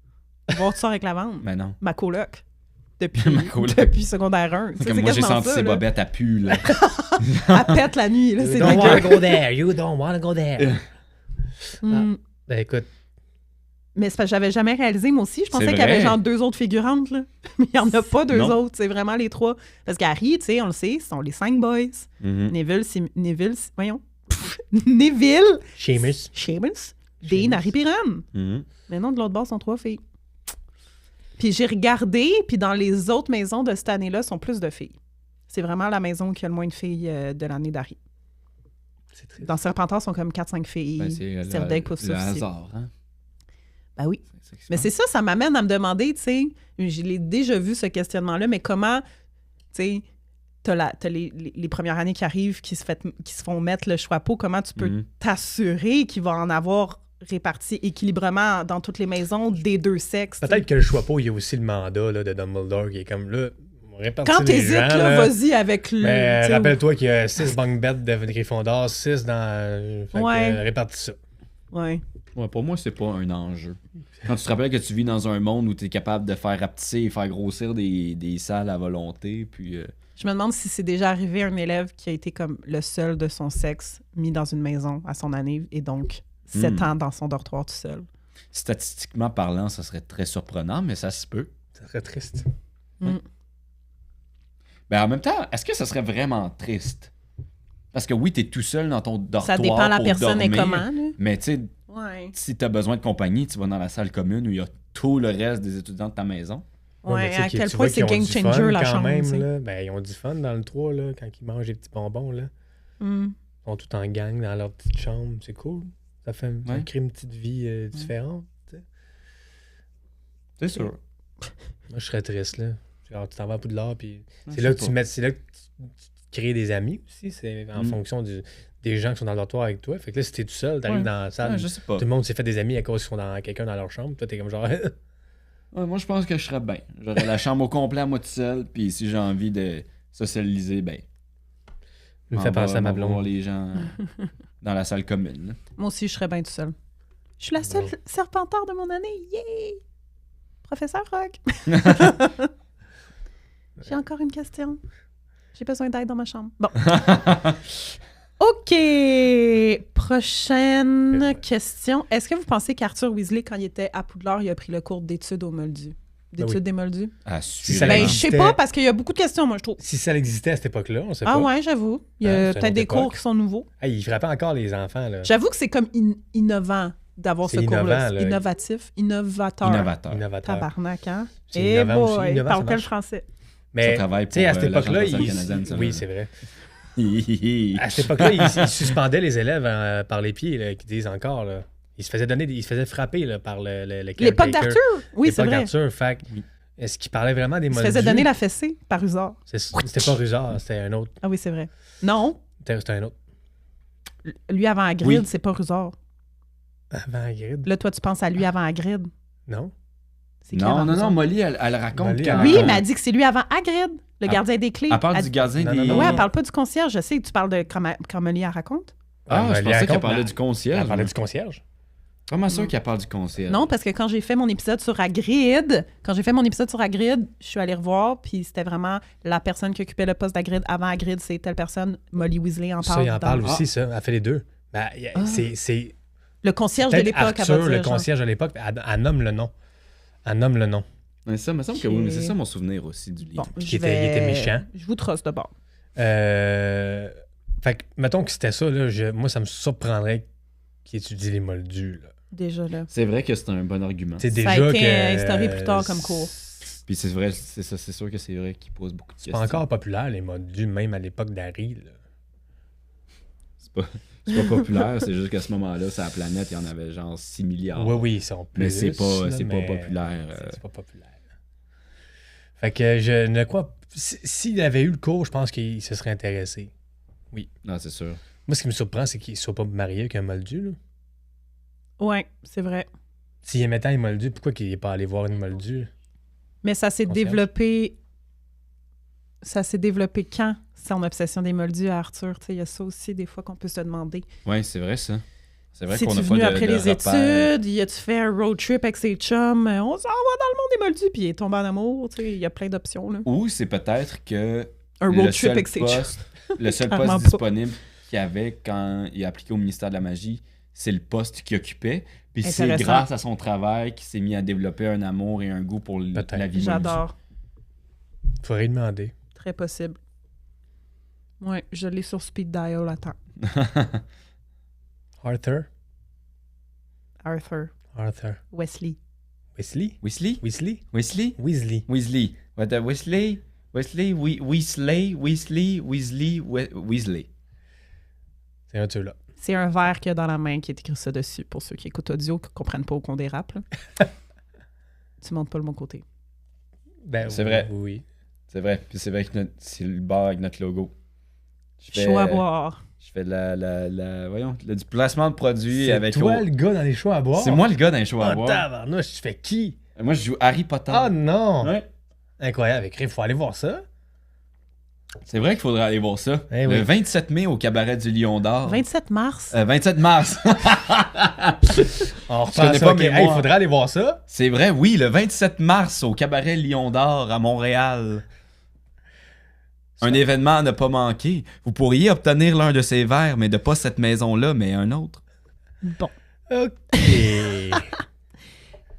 « Voir tu sors avec la vente. Mais non. Ma coloc. Depuis, Ma coloc. depuis secondaire 1. Comme moi, j'ai senti ses bobettes à pu, là. Elle pète la nuit, là, You c'est don't wanna dégueu. go there. You don't wanna go there. Hmm. Ben écoute, Mais c'est parce que j'avais jamais réalisé, moi aussi. Je pensais C'est qu'il y avait vrai. genre 2 autres figurantes, là. Mais il n'y en a pas 2 Non. autres. C'est vraiment les 3. Parce qu'Harry, tu sais, on le sait, ce sont les 5 boys. Mhm. Voyons. Neville, Seamus. Seamus, Dean, Harry puis Ron. Mhm. Mais non, de l'autre bord, sont 3 filles. Puis j'ai regardé, puis dans les autres maisons de cette année-là, sont plus de filles. C'est vraiment la maison qui a le moins de filles de l'année d'Harry. C'est triste. Dans Serpentard, sont comme 4-5 filles. Ben, c'est Serdaigle, Pouf, le Souffle, hasard, hein? Ben oui. C'est ça qui se Mais passe. c'est ça, ça m'amène à me demander, tu sais, je l'ai déjà vu ce questionnement-là, mais comment, tu sais, t'as les premières années qui arrivent, qui se font mettre le chapeau, comment tu peux Mhm. t'assurer qu'il va en avoir réparti équilibrément dans toutes les maisons des 2 sexes. tu sais. Peut-être que le choix pas, il y a aussi le mandat là, de Dumbledore qui est comme là, on répartit Quand les t'hésites, gens, là, vas-y avec le... Mais tu sais, rappelle-toi qu'il y a 6 bunk beds de Gryffondor, 6 dans. Fait Ouais. que, répartis ça. Ouais. Ouais, pour moi, c'est pas un enjeu. Quand tu te rappelles que tu vis dans un monde où tu es capable de faire rapetisser et faire grossir des salles à volonté, puis... Je me demande si c'est déjà arrivé un élève qui a été comme le seul de son sexe mis dans une maison à son année et donc 7 ans dans son dortoir tout seul. Statistiquement parlant, ça serait très surprenant, mais ça se peut. Ça serait triste. Ben, en même temps, est-ce que ça serait vraiment triste? Parce que oui, t'es tout seul dans ton dortoir. Ça dépend la pour personne et dormir, comment. Là. Mais tu sais, Ouais. si t'as besoin de compagnie, tu vas dans la salle commune où il y a tout le reste des étudiants de ta maison. Ouais, mais tu sais à que quel tu point vois c'est qu'ils ont game du changer fun la quand chambre. même, tu sais. là. Ben, ils ont du fun dans le 3 là, quand ils mangent des petits bonbons. Là. Mm. Ils sont tout en gang dans leur petite chambre. C'est cool. Ça crée une petite vie différente. Tu sais. C'est sûr. Moi, je serais triste, là. Genre, tu t'en vas à Poudlard, puis Je c'est là sais que tu pas. mets, c'est là que tu crées des amis aussi. C'est en fonction des gens qui sont dans le dortoir avec toi. Fait que là, si t'es tout seul, t'arrives Ouais. dans la salle, Ouais, je sais pas. tout le monde s'est fait des amis à cause qu'ils sont dans quelqu'un dans leur chambre. Toi, t'es comme genre. Ouais, moi, je pense que je serais bien. J'aurais la chambre au complet à moi tout seul, puis si j'ai envie de socialiser, ben. me fait penser à ma voir blonde. les gens dans la salle commune. Là. Moi aussi, je serais bien tout seul. Je suis la seule Bon. serpentard de mon année. Yeah! Professeur Rock. J'ai encore une question. J'ai besoin d'aide dans ma chambre. Bon. OK. Prochaine question. Est-ce que vous pensez qu'Arthur Weasley, quand il était à Poudlard, il a pris le cours d'études au Moldu? D'études oui. des Moldus? ça Ben, je existait- sais pas, parce qu'il y a beaucoup de questions, moi, je trouve. Si ça existait à cette époque-là, on sait Ah pas. ouais, j'avoue. Il y Ah, a c'est une peut-être autre des époque. cours qui sont nouveaux. Hey, il frappait encore les enfants, là. J'avoue que c'est comme innovant d'avoir ce C'est cours-là. innovant, là. Innovatif, innovateur. Innovateur. Innovateur. Tabarnak, hein? C'est Eh innovant aussi. boy, Innovant, parle ça quel marche. français? Mais, Ça travaille tu sais, à pour, cette époque-là, l'Agence spatiale canadienne, ça, oui, là. c'est vrai. Hihihi. À cette époque-là, il suspendait les élèves par les pieds, là, qui disent encore, là. Il se faisait frapper là, par le L'époque caretaker. d'Arthur? Oui, c'est L'époque vrai. d'Arthur, fait que, est-ce qu'il parlait vraiment des Il se Moldus? faisait donner la fessée par Usard. C'était pas Rusard, c'était un autre. Ah oui, c'est vrai. Non, C'était un autre. lui avant Hagrid, Oui. c'est pas Rusard. Avant Hagrid? Là, toi, tu penses à lui avant Hagrid. Non? C'est qui Non, avant non, non, Rusard? Molly, elle raconte Molly, quand... elle Oui, raconte. mais elle dit que c'est lui avant Hagrid, le Ah, gardien des clés. Elle parle Elle- du gardien Non, des... non, non, Ouais, non. elle parle pas du concierge. Je sais, tu parles de quand Molly elle raconte. Ah, je elle pensais qu'elle raconte, parlait mais du concierge. Elle parlait moi. du concierge. Comment sûr qu'elle parle du concierge? Non, parce que quand j'ai fait mon épisode sur Hagrid, je suis allée revoir, puis c'était vraiment la personne qui occupait le poste d'Hagrid avant Hagrid, c'est telle personne. Molly Weasley en Ça, parle. il en dans- parle aussi, ça. Elle fait les deux. Ben, c'est Le concierge de peut-être l'époque, elle va Arthur, dire. le genre. concierge de l'époque, elle nomme le nom. Elle nomme le nom. Mais ça me semble que oui, mais c'est ça mon souvenir aussi du livre. Bon, Il je était- il était méchant. Je vous trosse de bord. Fait que, mettons que c'était ça, là, moi, ça me surprendrait qu'il étudie les Moldus. Là. Déjà là. C'est vrai que c'est un bon argument. C'est Ça déjà a été que, instauré plus tard comme cours. Puis c'est vrai, c'est ça, c'est sûr que c'est vrai qu'il pose beaucoup de C'est questions. pas encore populaire, les Moldus, même à l'époque d'Harry. là. C'est pas populaire, c'est juste qu'à ce moment-là, sur la planète, il y en avait genre 6 milliards. Oui, oui, ils sont plus. Mais c'est pas, là, c'est pas mais populaire. C'est pas populaire. Fait que je ne crois. S'il avait eu le cours, je pense qu'il se serait intéressé. Non, c'est sûr. Moi, ce qui me surprend, c'est qu'il ne soit pas marié avec un Moldu. Là. Ouais, c'est vrai. S'il aimait tant les Moldus, pourquoi qu'il n'est pas allé voir une Moldu? Mais ça s'est Concierge. développé. Ça s'est développé quand, son obsession des Moldus à Arthur? Tu sais, il y a ça aussi, des fois, qu'on peut se demander. Oui, c'est vrai ça. C'est vrai Si qu'on tu n'a es pas venu de, après de les repères. études, y a-tu fait un road trip avec ses chums? On s'en va dans le monde des Moldus, puis il est tombé en amour. Tu sais, il y a plein d'options. Là. Ou c'est peut-être que Un le road trip seul avec ses chums. poste, le seul Clairement poste pas. disponible qu'il y avait quand il a appliqué au ministère de la Magie, c'est le poste qu'il occupait. Puis c'est Intéressant. grâce à son travail qu'il s'est mis à développer un amour et un goût pour Peut-être. la vie J'adore. Faudrait lui demander. Très possible. Ouais, je l'ai sur speed dial. Attends. Arthur? Arthur. Arthur. Wesley. Weasley? Weasley? Weasley? Weasley? Weasley. Weasley. What the Weasley? Weasley? Weasley? Weasley? Weasley? Weasley. C'est un là. C'est un verre qu'il y a dans la main qui est écrit ça dessus, pour ceux qui écoutent audio, qui ne comprennent pas où qu'on dérape. Là. Tu montes pas le bon côté. Ben, C'est oui, vrai. Oui. C'est vrai. Puis c'est vrai que c'est le bar avec notre logo. Chaud à boire. Je fais voyons, du placement de produits C'est avec... toi le gars dans les choix à boire? C'est moi le gars d'un show à Oh, boire. tabarnouche, tu fais qui? Moi, je joue Harry Potter. Ah non! Ouais. Incroyable. Il faut aller voir ça. C'est vrai qu'il faudrait aller voir ça. Eh le oui. 27 mai au Cabaret du Lion d'Or. 27 mars. 27 mars. On Je connais reprend ça. pas, ok. mais Hey, il moi- faudrait aller voir ça. C'est vrai, oui, le 27 mars au Cabaret Lion d'Or à Montréal. Un événement à ne pas manquer. Vous pourriez obtenir l'un de ces verres, mais de pas cette maison-là, mais un autre. Bon. OK.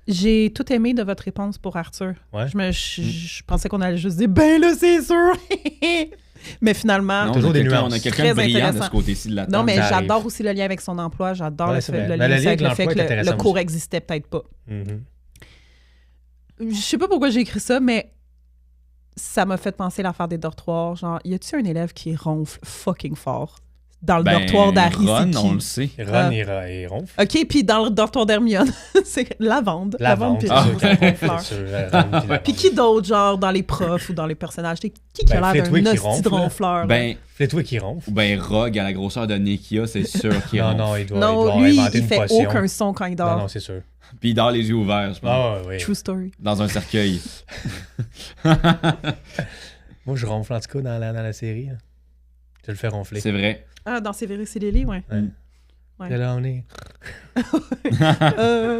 J'ai tout aimé de votre réponse pour Arthur. Ouais. Je pensais qu'on allait juste dire « Ben là, c'est sûr! » Mais finalement... Non, toujours des on nuances. a quelqu'un de Très brillant de intéressant. ce côté-ci de la table. Non, mais ça arrive. j'adore aussi le lien avec son emploi. J'adore Ouais, le, c'est fait, vrai. le Mais lien le lien avec avec le fait l'emploi que est le intéressant cours aussi. existait peut-être pas. Mhm. Je sais pas pourquoi j'ai écrit ça, mais ça m'a fait penser à l'affaire des dortoirs. Genre, y a-tu un élève qui ronfle fucking fort dans le dortoir d'Harry, Ron, c'est qui? on le sait. Ron et ronfle. OK, puis dans le dortoir d'Hermione, c'est Lavande. Lavande, puis c'est Ron, sûr qu'elle ronfle, ronfleur. c'est sûr, Ron puis Lavande. Puis qui d'autre, genre, dans les profs ou dans les personnages? Qui a l'air Flitwick d'un qui hostie de ronfle, là. ronfleur? là? Ben, Flitwick qui ronfle. ou ben Rogue à la grosseur de Nikia, c'est sûr qu'il Non, ronfle. non, il doit Non, lui, inventer il une fait potion. aucun son quand il Non, dort. non, c'est sûr. Puis il dort les yeux ouverts, je pense. Ah, ouais, oui. True story. Dans un cercueil. Moi, je ronfle en tout cas dans la série. Là. Je le fais ronfler. C'est vrai. Ah, dans Séverus et Lily, ouais. Ouais. Ouais. Et là, on est.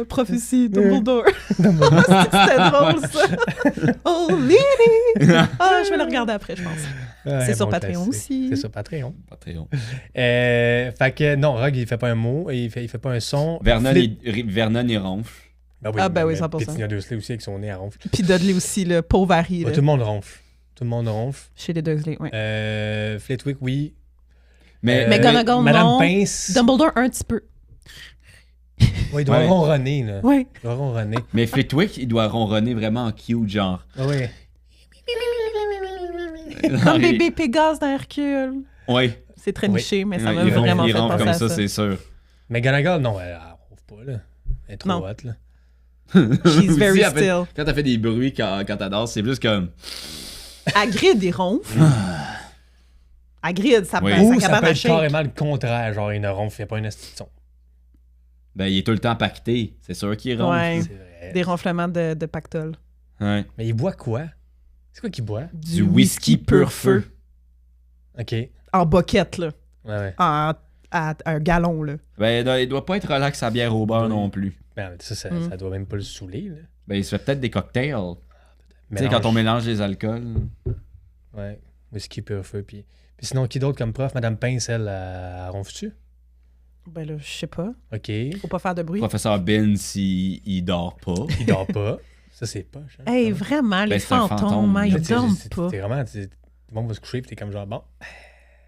Prophétie, Dumbledore. C'était drôle, ça. Oh, Lily! Ah, je vais le regarder après, je pense. Ouais, sur bon Patreon classique. aussi. C'est sur Patreon. Patreon. Fait que non, Rogue, il fait pas un mot, il fait pas un son. Vernon, Flip- il ronfle. Ben oui, Ah, ben oui, mais 100%. Pétinia Dursley aussi avec son nez à ronfle. Puis Dudley aussi, le pauvre Harry, Ouais, là, tout le monde ronfle. Tout le monde ronfle. chez les Dursley, ouais. Flitwick, oui. Mais McGonagall, Madame non. Pince. Dumbledore, un petit peu. Ouais, il doit Ouais. ronronner, là. Ouais. Il doit ronronner. Mais Flitwick, il doit ronronner vraiment en cute, genre. Ah ouais. Comme bébé Pégase dans Hercule. Ouais. C'est très Oui. niché, mais ça Ouais, m'a il ronfle, vraiment il fait ronfle penser comme à ça, ça. c'est sûr. McGonagall, non, elle ronfle pas, là. Elle est trop Non. hot, là. She's very Aussi, elle fait- still. Quand t'as fait des bruits quand t'adores, c'est plus comme. Hagrid, il ronfle. Hagrid, ça Oui. prend Ou sa ça cabane peut à être shake. carrément le contraire, genre il ne ronfle, il fait pas une esti de son. Ben, il est tout le temps pacté. C'est sûr qu'il ronfle. Ouais. C'est vrai. Des ronflements de pactole. Ouais. Mais il boit quoi? C'est quoi qu'il boit? Du whisky pur feu. Ok. Ouais, En boquette, là. ouais. À un gallon, là. Ben, il doit pas être relax à bière au beurre non plus. Ben, ça Mm. doit même pas le saouler, là. Ben, il se fait peut-être des cocktails. Tu sais, Mélange. quand on mélange les alcools. Ouais. Whisky pur feu. Puis sinon, qui d'autre comme prof? Madame Pince, elle ronfle-tu? Ben là, je sais pas. Ok. Faut pas faire de bruit. Professeur Bean, il dort pas. Il dort pas. Ça, c'est poche. Hein? Hey, vraiment, les c'est un fantômes, fantôme. hein, Là, ils t'es- dorment t'es- pas. T'es vraiment. Tout le monde va se coucher, puis t'es comme genre, bon.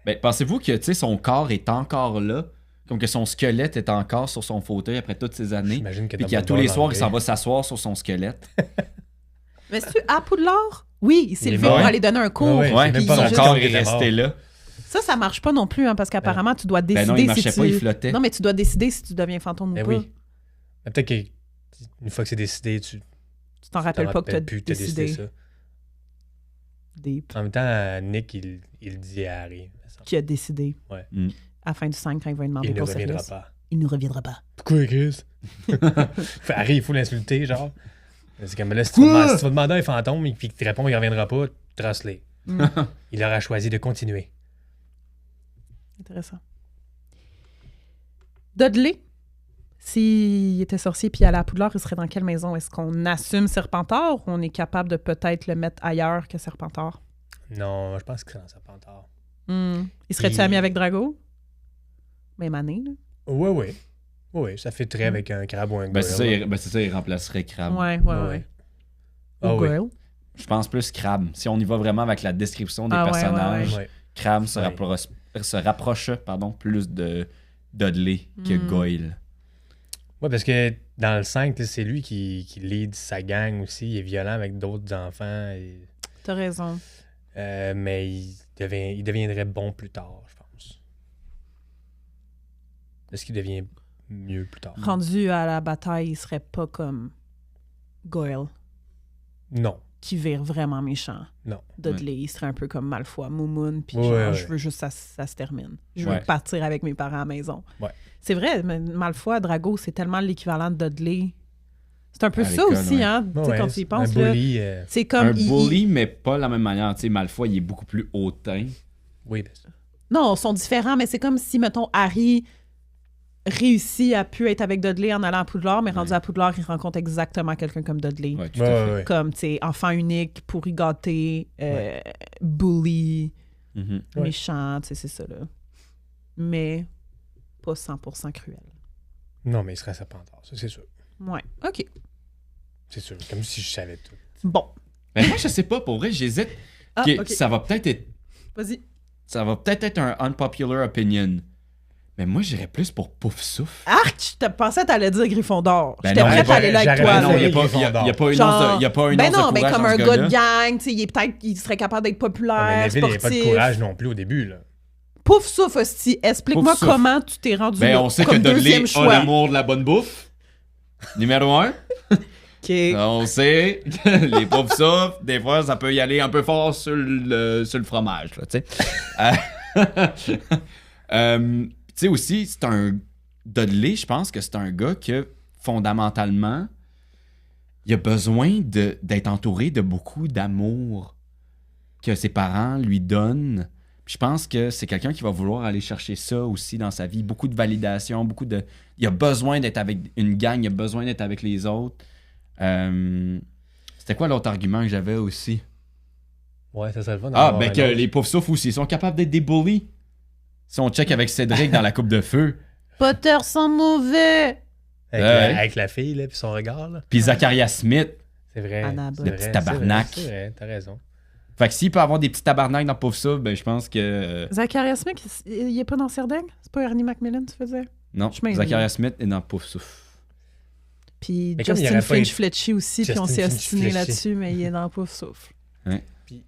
Ben, pensez-vous que, tu sais, son corps est encore là? Comme que son squelette est encore sur son fauteuil après toutes ces années? J'imagine que Puis qu'à tous Dumbledore les soirs, il s'en l'enlève. va s'asseoir sur son squelette. Mais c'est-tu à Poudlard? Oui, il s'est Il levé va, pour ouais. aller donner un cours. Ouais, Ouais, c'est même puis pas son rendu corps compte est qu'il était resté là. Ça marche pas non plus, hein, parce qu'apparemment, tu dois décider Ben non, il marchait si pas, tu... il flottait. Non, mais tu dois décider si tu deviens fantôme Ben ou pas. oui. Mais peut-être qu'une fois que c'est décidé, tu Tu t'en rappelles pas que tu as plus, t'as décidé. ça. Deep. En même temps, Nick, il dit à Harry. me semble. Qui a décidé. Ouais. Mm. À la fin du 5, quand il va lui demander Il ne pour reviendra Sirius. pas. Il ne reviendra pas. Pourquoi, Chris? Harry, il faut l'insulter, genre. C'est comme là, si tu vas demander à un fantôme et qu'il te répond il ne reviendra pas, trace-les. Mm. Il aura choisi de continuer. Intéressant. Dudley, s'il était sorcier puis allait à Poudlard, il serait dans quelle maison? Est-ce qu'on assume Serpentard ou on est capable de peut-être le mettre ailleurs que Serpentard? Non, je pense que c'est dans Serpentard. Il serait-tu Il- ami avec Drago? Même année, là? Oui, oui. Oui, ça fait très avec un crabe ou un Ben, gorille. c'est ça, il remplacerait Crab. Ouais. Ah Ou oui. Girl. Je pense plus Crab. Si on y va vraiment avec la description des Ah ouais, personnages, Ouais. Crab Ouais. se rapproche plus de Dudley que Mm. Goyle. Ouais, parce que dans le 5, là, c'est lui qui lead sa gang aussi. Il est violent avec d'autres enfants. T'as raison. Mais il deviendrait bon plus tard, je pense. Est-ce qu'il devient mieux plus tard? Rendu à la bataille, il serait pas comme Goyle, Non. qui vire vraiment méchant. Non. Dudley, il serait un peu comme Malfoy, Moumoun, puis Ouais, genre, ouais. je veux juste que ça se termine. Je veux Ouais. partir avec mes parents à la maison. Ouais. C'est vrai, mais Malfoy, Drago, c'est tellement l'équivalent de Dudley. C'est un peu À ça l'école, aussi, ouais. hein, tu sais, Ouais, quand tu y c'est penses. un Là, bully. c'est comme... Un bully, mais pas de la même manière. Tu sais, Malfoy, il est beaucoup plus hautain. Oui, bien sûr. Non, ils sont différents, mais c'est comme si, mettons, Harry réussit à pu être avec Dudley en allant à Poudlard, mais rendu à Poudlard, il rencontre exactement quelqu'un comme Dudley. Ouais, tout à fait. Ouais. Comme, tu sais, enfant unique, pourri gâté, bully, Mhm. Ouais. méchant, tu sais, c'est ça, là. Mais pas 100% cruel. Non, mais il serait Serpentard, ça, c'est sûr. Ouais, OK. C'est sûr. Comme si je savais tout. Bon. Mais moi, je sais pas, pour vrai, j'hésite. Ah, Ok, OK. Ça va peut-être être un unpopular opinion. Mais moi, j'irais plus pour Pouf Souffle. Arc! Je pensais que t'allais dire Gryffondor. Ben J'étais non, prête à aller là avec j'aurais toi. pas non, là. il n'y a, Gryffondor. y a pas une Genre, once de, y a pas une ben once non, de mais courage comme dans un ce gars de gars-là. gang, tu sais, peut-être qu'il serait capable d'être populaire, Mais Neville, il n'y avait pas de sportif. courage non plus au début, là. Pouf souffle, hostie. Explique-moi Pouf souffle. comment tu t'es rendu Ben, là, on sait que comme Dudley deuxième a choix. l'amour de la bonne bouffe. Numéro 1. OK. On sait que les pauvres souffles, des fois, ça peut y aller un peu fort sur le fromage, là, tu sais. Tu sais aussi, c'est un... Dudley, je pense que c'est un gars que, fondamentalement, il a besoin d'être entouré de beaucoup d'amour que ses parents lui donnent. Puis je pense que c'est quelqu'un qui va vouloir aller chercher ça aussi dans sa vie. Beaucoup de validation, beaucoup de... Il a besoin d'être avec une gang, il a besoin d'être avec les autres. C'était quoi l'autre argument que j'avais aussi? Ouais, ça serait le fun. Ah, d'avoir ben un que autre. les pauvres souffles aussi, ils sont capables d'être des bullies. Si on check avec Cédric dans la coupe de feu. Potter sont mauvais. Avec la fille, là, puis son regard, là. Puis Zacharias Smith. C'est vrai. Annabelle. c'est Le vrai, petit tabarnak. C'est vrai, t'as raison. Fait que s'il peut avoir des petits tabarnaks dans Pauvre Souffle, ben je pense que... Zacharias Smith, il est pas dans Serdaigle? C'est pas Ernie Macmillan, tu faisais? Non, Je m'en Zacharias Smith est dans Pauvre Souffle. Puis Mais comme il Justin aurait pas Finch été- Fletchy aussi, puis on Justin s'est Finch ostiné Fletchy. là-dessus, mais il est dans Pouf Souffle. Puis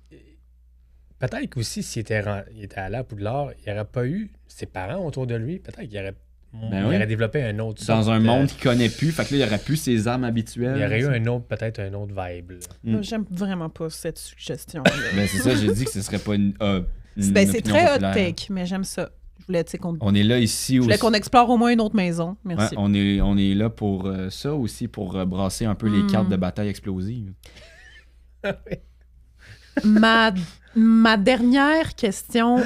peut-être qu'aussi, s'il était, il était allé à Poudlard, il n'y aurait pas eu ses parents autour de lui. Peut-être qu'il aurait, Ben il oui. aurait développé un autre Dans sorte un de- monde qu'il connaît plus, fait que là, il n'y aurait plus ses armes habituelles. Il y aurait eu un autre, peut-être un autre vibe. là. Mm. J'aime vraiment pas cette suggestion. Ben c'est ça, j'ai dit que ce serait pas une Ben, c'est opinion très hot populaire. take, mais j'aime ça. Je voulais, tu sais, On est là ici je voulais aussi. qu'on explore au moins une autre maison. Ouais, Merci. on est là pour ça aussi, pour brasser un peu les cartes de bataille explosives. Ma dernière question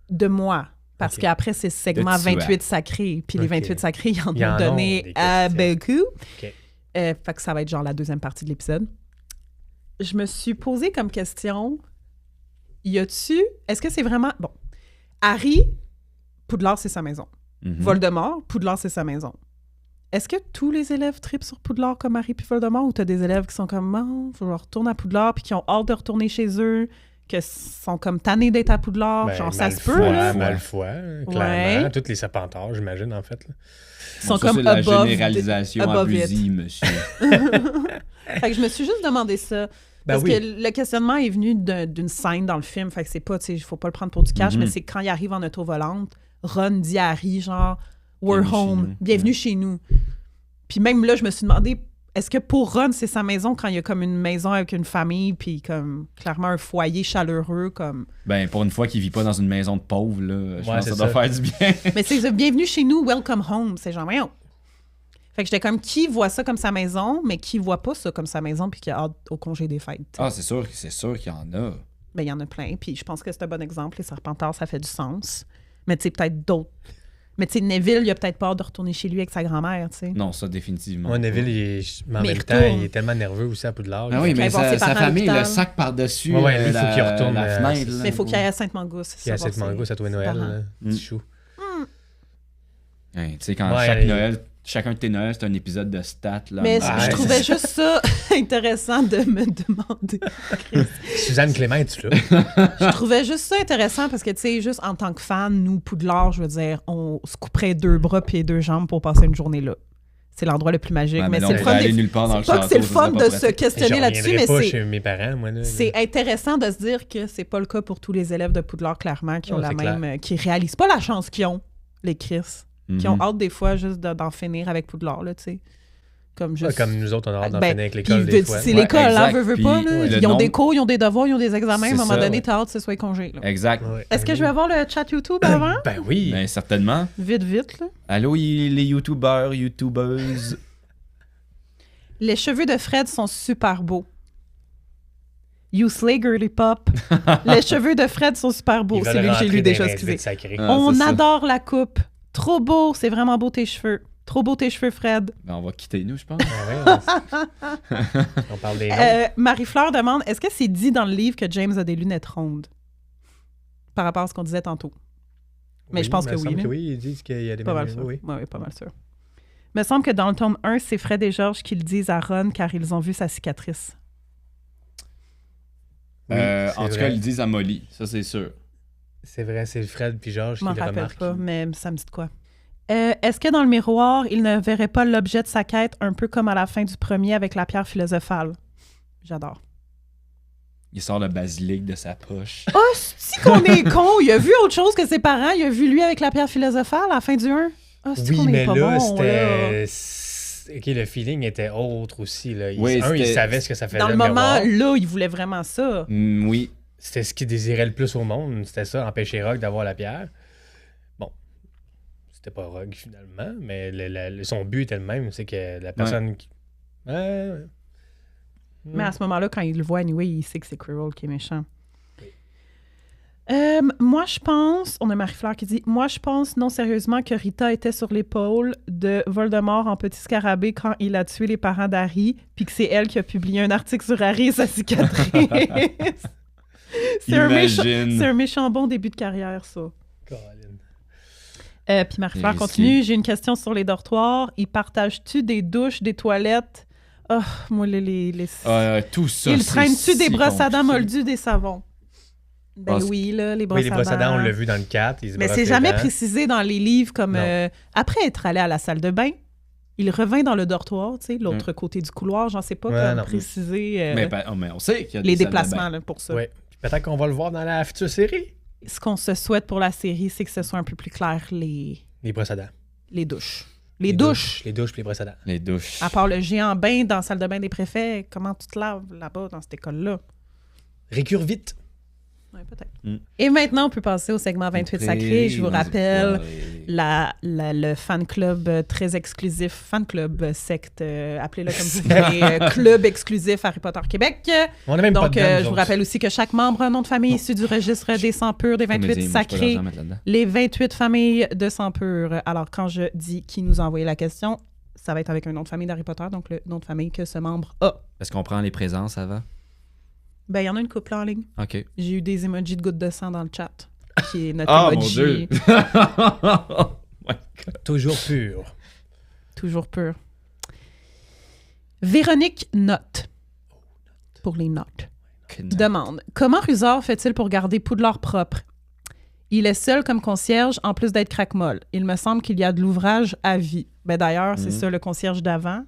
de moi, parce Ok. qu'après, c'est segment De toi. 28 sacrés, puis les Ok. 28 sacrés, ils en Ils en ont ont donné des à questions. beaucoup. Ok. Fait que ça va être genre la deuxième partie de l'épisode. Je me suis posé comme question, est-ce que c'est vraiment... Bon, Harry, Poudlard, c'est sa maison. Mhm. Voldemort, Poudlard, c'est sa maison. Est-ce que tous les élèves tripent sur Poudlard comme Harry puis Voldemort, ou t'as des élèves qui sont comme, oh, faut que je retourne à Poudlard, puis qui ont hâte de retourner chez eux, que sont comme tannés d'être à Poudlard, Ben, genre ça se Malfoy, peut, là. Malfoy, clairement. Ouais. Tous les serpentards, j'imagine, en fait. Là. Ils sont ça, comme c'est la above généralisation above it. abusive, monsieur. Fait que je me suis juste demandé ça. Ben Parce oui. que le questionnement est venu d'une scène dans le film, fait que c'est pas, tu sais, il faut pas le prendre pour du cash, Mhm. mais c'est quand il arrive en auto volante, Ron dit à Harry, genre, we're Bienvenue chez home, nous. bienvenue Ouais. chez nous. Puis même là, je me suis demandé, est-ce que pour Ron, c'est sa maison quand il y a comme une maison avec une famille, puis comme clairement un foyer chaleureux, comme. Ben, pour une fois qu'il vit pas dans une maison de pauvres, là, je pense que c'est ça doit ça. faire du bien. Mais c'est bienvenue chez nous, welcome home, c'est genre, voyons. Fait que j'étais comme, qui voit ça comme sa maison, mais qui voit pas ça comme sa maison, puis qui a hâte au congé des fêtes. tu sais. Ah, c'est sûr qu'il y en a. Ben, il y en a plein. Puis je pense que c'est un bon exemple. Les Serpentards, ça fait du sens. Mais tu sais, peut-être d'autres. Mais tu sais, Neville, il a peut-être peur de retourner chez lui avec sa grand-mère, tu sais. Non, ça, définitivement. Moi, Neville, mais en Mais même il temps, retourne. il est tellement nerveux aussi à Poudlard. Ah oui, Quand mais il va voir ses sa parents à famille, l'hôpital. le sac par-dessus Ouais, lui, il faut qu'il la, retourne, la fenêtre. là. Mais il faut qu'il aille à Sainte-Mangouste. Il y a cette mango, ça doit Noël, là, Mm. petit chou. Hein, tu sais, quand Ouais, chaque il- Noël, chacun de tes Noëls, c'est un épisode de stats. Là, Mais Ah, je ouais, trouvais juste ça intéressant de me demander. Suzanne Clément, es-tu là? Je trouvais juste ça intéressant parce que, tu sais, juste en tant que fan, nous, Poudlard, je veux dire, on se couperait 2 bras puis 2 jambes pour passer une journée là. C'est l'endroit le plus magique. Ouais, mais là, c'est on le pourrait fun. aller nulle part dans le C'est pas que c'est le château, ça fun serait de pas se pratique. questionner Je là-dessus, reviendrai mais pas c'est. chez mes parents, moi. Là. C'est intéressant de se dire que c'est pas le cas pour tous les élèves de Poudlard, clairement, qui ont Non, la c'est même. clair. Qui réalisent pas la chance qu'ils ont, les Chris. Qui ont Mhm. hâte des fois juste d'en finir avec Poudlard, là, tu sais. Comme Ouais, juste. comme nous autres, on a hâte d'en Ben, finir avec puis l'école des fois. c'est Ouais, l'école, hein, exact. veux Puis, pas, là. ouais, le Ils ont nombre- des cours, ils ont des devoirs, ils ont des examens. À un C'est moment ça. donné, t'as hâte que ce soit congé. là. Exact. Ouais. Est-ce que je vais avoir le chat YouTube avant? Ben oui. Ben, certainement. Vite, vite, là. Allô, les youtubeurs, youtubeuses. Les cheveux de Fred sont super beaux. You slay, girly pop. Les cheveux de Fred sont super beaux. Ils C'est veulent lui que j'ai rentrer lu dans déjà, les excusez. vides sacrés. Ah, On c'est ça. adore la coupe. Trop beau, c'est vraiment beau tes cheveux. Trop beau tes cheveux, Fred. Ben, on va quitter nous, je pense. Ah ouais, on parle des noms. Marie-Fleur demande, est-ce que c'est dit dans le livre que James a des lunettes rondes? Par rapport à ce qu'on disait tantôt. Mais je pense que il me oui, semble là. que oui, ils disent qu'il y a des Pas mal mêmes- sûr. oui. Oui, pas mal sûr. Il me semble que dans le tome 1, c'est Fred et George qui le disent à Ron car ils ont vu sa cicatrice. Oui, c'est En tout vrai. cas, ils le disent à Molly, ça c'est sûr. C'est vrai, c'est Fred puis Georges Je qui m'en le rappelle remarquent. pas, mais ça me dit de quoi. Est-ce que dans le miroir, il ne verrait pas l'objet de sa quête un peu comme à la fin du premier avec la pierre philosophale? J'adore. Il sort le basilic de sa poche. Oh, c'est qu'on est con! Il a vu autre chose que ses parents. Il a vu lui avec la pierre philosophale à la fin du 1. Oh, c'est Oui, qu'on est mais pas là, bon, là. c'était... OK, le feeling était autre aussi. Là. Oui, il c'était- savait ce que ça faisait Dans le miroir. moment, là, il voulait vraiment ça. Oui. C'était ce qu'il désirait le plus au monde. C'était ça, empêcher Rogue d'avoir la pierre. Bon, c'était pas Rogue finalement, mais son but était le même. C'est que la personne... qui... Ouais. Mais à ce moment-là, quand il le voit, anyway, il sait que c'est Quirrell qui est méchant. Moi, je pense... On a Marie-Fleur qui dit « Moi, je pense non sérieusement que Rita était sur l'épaule de Voldemort en petit scarabée quand il a tué les parents d'Harry, puis que c'est elle qui a publié un article sur Harry et sa cicatrice. » C'est un méchant bon début de carrière, ça. Colin. Puis Marie-Fleur Risqué. continue. J'ai une question sur les dortoirs. Ils partagent-tu des douches, des toilettes? Oh, moi, Tout ça, Ils c'est traînent-tu si des brosses à dents compliqué. moldues, des savons? Ben Ah, oui, là, les brosses Oui, les brosses à dents, on dents. l'a vu dans le 4. Ils se Mais brossent c'est les jamais dents. précisé dans les livres comme... Non. après être allé à la salle de bain, il revint dans le dortoir, tu sais, l'autre côté du couloir. J'en sais pas Ouais, comme non. préciser Mais on sait qu'il y a les des salles de déplacements bain. là, pour ça. Ouais. Puis peut-être qu'on va le voir dans la future série. Ce qu'on se souhaite pour la série, c'est que ce soit un peu plus clair les Les brosses à dents. douches. Les douches! Les douches puis les brosses à dents. Les douches. À part le géant bain dans la salle de bain des préfets, comment tu te laves là-bas, dans cette école-là? Récure vite. Ouais, peut-être. Mm. Et maintenant, on peut passer au segment 28 sacré. Je vous rappelle le fan club très exclusif, fan club secte, appelez-le comme vous voulez, club exclusif Harry Potter Québec. On a même pas Donc, de dents, nous je vous autres. rappelle aussi que chaque membre a un nom de famille issu du registre des sangs purs des 28 sacrés. Les 28 familles de sang pur. Alors, quand je dis qui nous a envoyé la question, ça va être avec un nom de famille d'Harry Potter, donc le nom de famille que ce membre a. Est-ce qu'on prend les présences avant? Ben, il y en a une couple en ligne. OK. J'ai eu des emojis de gouttes de sang dans le chat, qui est notre Ah, mon emoji Dieu! Toujours pur. toujours pur. Véronique Note, pour les notes, demande « Comment Rusard fait-il pour garder Poudlard propre? Il est seul comme concierge, en plus d'être craque-molle. Il me semble qu'il y a de l'ouvrage à vie. » Ben d'ailleurs, c'est ça, le concierge d'avant.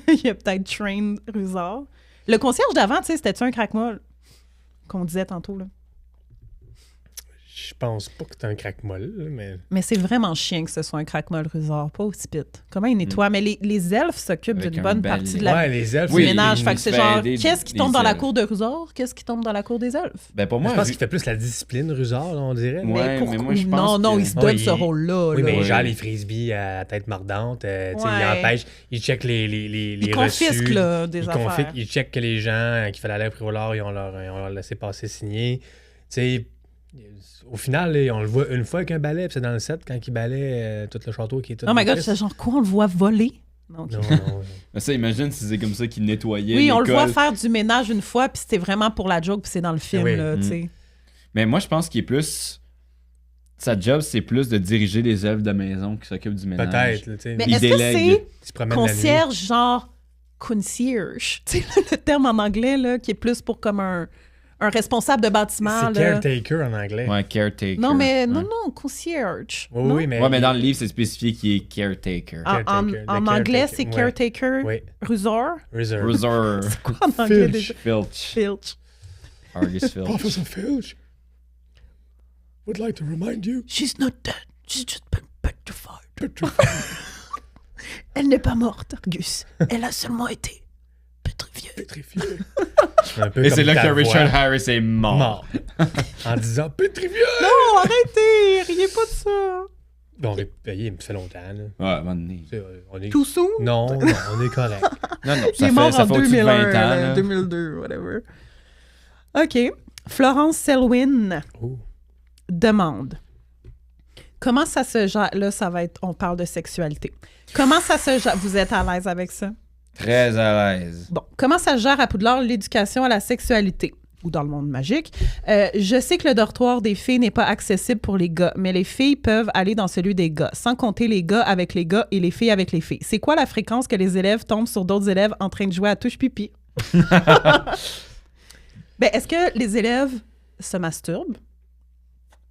Il a peut-être trained Rusard. Le concierge d'avant, tu sais, c'était-tu un craque-molle? Qu'on disait tantôt, là. Je pense pas que c'est un craque-molle, là, mais... Mais c'est vraiment chiant que ce soit un craque-molle Rusard, pas aussi pite. Comment il nettoie? Mais les elfes s'occupent Avec d'une un bonne balai. partie de la Ouais, les elfes... du Oui, ménage. il Fait que c'est se fait genre, aider qu'est-ce qui des tombe dans la elfes. cour de Rusard? Qu'est-ce qui tombe dans la cour des elfes? Ben pour moi, je pense qu'il fait plus la discipline, Rusard, là, on dirait. Ouais, Mais mais moi, je pense non, que- il se donne Oui, ce rôle-là. Oui, là. mais Ouais. genre les frisbees à tête mordante, tu sais, Ouais. il empêche, il check les Il confisque reçus, là, des affaires. il check que les gens qui fallaient aller au Préolard, ils ont leur laissé passer signer. Tu sais, au final, là, on le voit une fois avec un balai, puis c'est dans le set quand il balaie tout le château qui est tout. Oh my god, triste. c'est genre quoi, on le voit voler? Non, ok. Non, non. Mais ça, imagine si c'est comme ça qu'il nettoyait Oui, on le voit l'école. faire du ménage une fois, puis c'était vraiment pour la joke, puis c'est dans le film, Oui. là, tu sais. Mais moi, je pense qu'il est plus... Sa job, c'est plus de diriger les elfes de maison qui s'occupent du ménage. Peut-être, là, tu sais. Mais Il est-ce que délègue. c'est Il se promène la nuit. concierge, genre concierge? Tu sais, le terme en anglais, là, qui est plus pour comme un responsable de bâtiment, C'est là. caretaker en anglais. Ouais, caretaker. Non, mais Ouais. non, concierge. Oui, non? oui, mais... Ouais, mais dans le livre, c'est spécifié qu'il est caretaker. En, Caretaker, en le anglais, caretaker, c'est ouais. caretaker, Oui, Rusard. Reserve. Reserve. Quoi en anglais déjà? Filch. Filch. Argus Filch. Professor Filch would like to remind you She's not dead. She's just been petrified. Elle n'est pas morte, Argus. Elle a seulement été pétrifiée. pétrifié. Un peu Et comme c'est là ta que voix. Richard Harris est mort. Mort. En disant pétrifié. Non, arrêtez! Riez pas de ça. Bon, on est payé, mais ça fait longtemps. Là. Ouais, à un moment donné. Tu sais, on est... Tout sous? Non, non, on est correct. Non, non, Il est ça mort fait en au-dessus de 2001, 20 ans. là. 2002, whatever. OK. Florence Selwyn Oh. demande comment ça se gère. Là, ça va être. On parle de sexualité. Comment ça se gère. Vous êtes à l'aise avec ça? Très à l'aise. Bon. Comment ça se gère à Poudlard l'éducation à la sexualité? Ou dans le monde magique. Je sais que le dortoir des filles n'est pas accessible pour les gars, mais les filles peuvent aller dans celui des gars, sans compter les gars avec les gars et les filles avec les filles. C'est quoi la fréquence que les élèves tombent sur d'autres élèves en train de jouer à touche pipi? Ben, est-ce que les élèves se masturbent?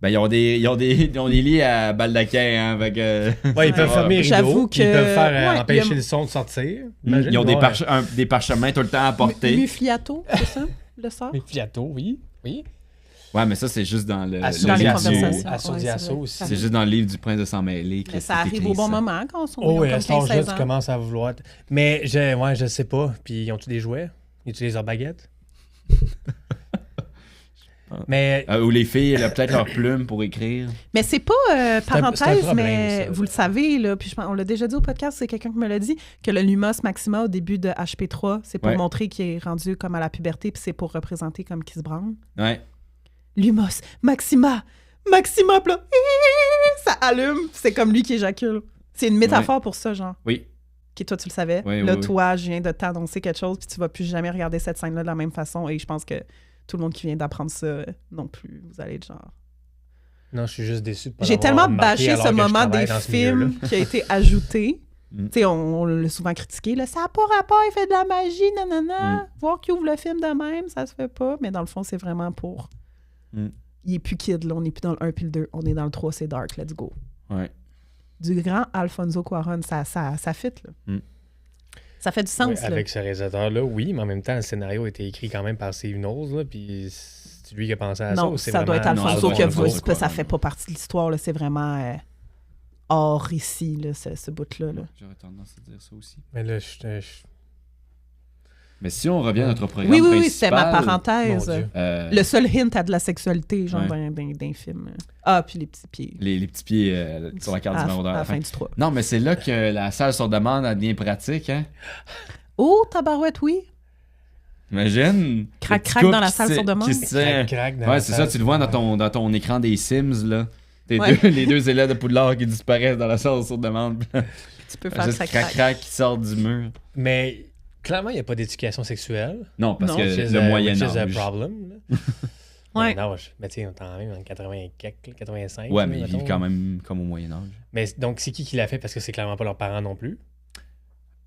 Ben, ils ont des lits à baldaquin, hein, fait que... Ouais, ils peuvent fermer les J'avoue rideaux, puis ils peuvent que- faire ouais, empêcher il y a- le son de sortir. Imagine, Ils ont des, ouais. des parchemins tout le temps à porter. Mufliato, c'est ça? le sort? Mais Fiato, oui. Oui. Ouais, mais ça, c'est juste dans le Dans les livre conversations. Assordiasso Ouais, aussi. C'est juste dans le livre du Prince de Sang-Mêlé. Mais ça arrive au bon moment quand on Oh, comme et à cet âge-là, 15-16 tu ans. commences à vouloir. Mais je sais pas. Puis, ils ont-tu des jouets? Ils utilisent leurs baguettes? Mais Ou les filles, elles ont peut-être leur plume pour écrire. Mais c'est pas c'est un parenthèse, problème, mais ça. vous le savez, là, puis on l'a déjà dit au podcast, c'est quelqu'un qui me l'a dit, que le Lumos Maxima au début de HP3, c'est pour Ouais. montrer qu'il est rendu comme à la puberté, puis c'est pour représenter comme qu'il se branle. Ouais. Lumos Maxima! Maxima, puis là, ça allume, c'est comme lui qui éjacule. C'est une métaphore pour ça, genre. Oui. Qui, toi, tu le savais. Oui, là, oui, oui. toi, je viens de t'annoncer quelque chose, puis tu vas plus jamais regarder cette scène-là de la même façon, et je pense que tout le monde qui vient d'apprendre ça non plus, vous allez être genre... non, je suis juste déçu de pas J'ai l'avoir tellement remarqué bâché alors ce que je moment travaille des dans ce milieu-là. films qui a été ajouté. Mm. Tu sais, on l'a souvent critiqué. Là, ça n'a pas rapport, il fait de la magie, nanana. Voir qu'il ouvre le film de même, ça se fait pas. Mais dans le fond, c'est vraiment pour... Mm. Il est plus kid, là. On n'est plus dans le 1 puis le 2. On est dans le 3, c'est dark. Let's go. Ouais. Du grand Alfonso Cuarón, ça fit, là. Mm. Ça fait du sens, Oui, là. avec ce réalisateur-là, oui, mais en même temps, le scénario a été écrit quand même par Steve Knowles, là, puis c'est lui qui a pensé à ça. Non, ou c'est ça doit être vraiment- Alfonso non, qui a Alfonso voulu. Cuarón. Ça fait pas partie de l'histoire, là. C'est vraiment hors ici, là, ce bout-là, là. J'aurais tendance à dire ça aussi. Mais là, Mais si on revient à notre programme Oui, principal... c'était ma parenthèse. Mon Dieu. Le seul hint à de la sexualité, genre, Ouais. d'un film. Ah, puis les petits pieds. Les petits pieds sur la carte à, du maraudeur à à la la fin fin. du 3. Non, mais c'est là que la salle sur demande a bien pratique, hein? Oh, tabarouette, oui. Imagine! Crac, le petit crac couple dans la qui salle se- sur demande. qui se tient- Crac dans Ouais, la c'est salle. ça, tu le vois dans ton écran des Sims, là. Ouais. Les deux élèves de Poudlard qui disparaissent dans la salle sur demande. Tu peux faire Juste ça crac, crac. crac qui sort du mur. Mais clairement, il n'y a pas d'éducation sexuelle. Non, parce Non. que Which is le a- Moyen which is a Âge. problem, là. Ouais. Moyen Âge. Mais tu sais, on est quand même en 80 et quelques, 85. Ouais, là, mais ils mettons. vivent quand même comme au Moyen Âge. Mais donc, c'est qui l'a fait? Parce que c'est clairement pas leurs parents non plus.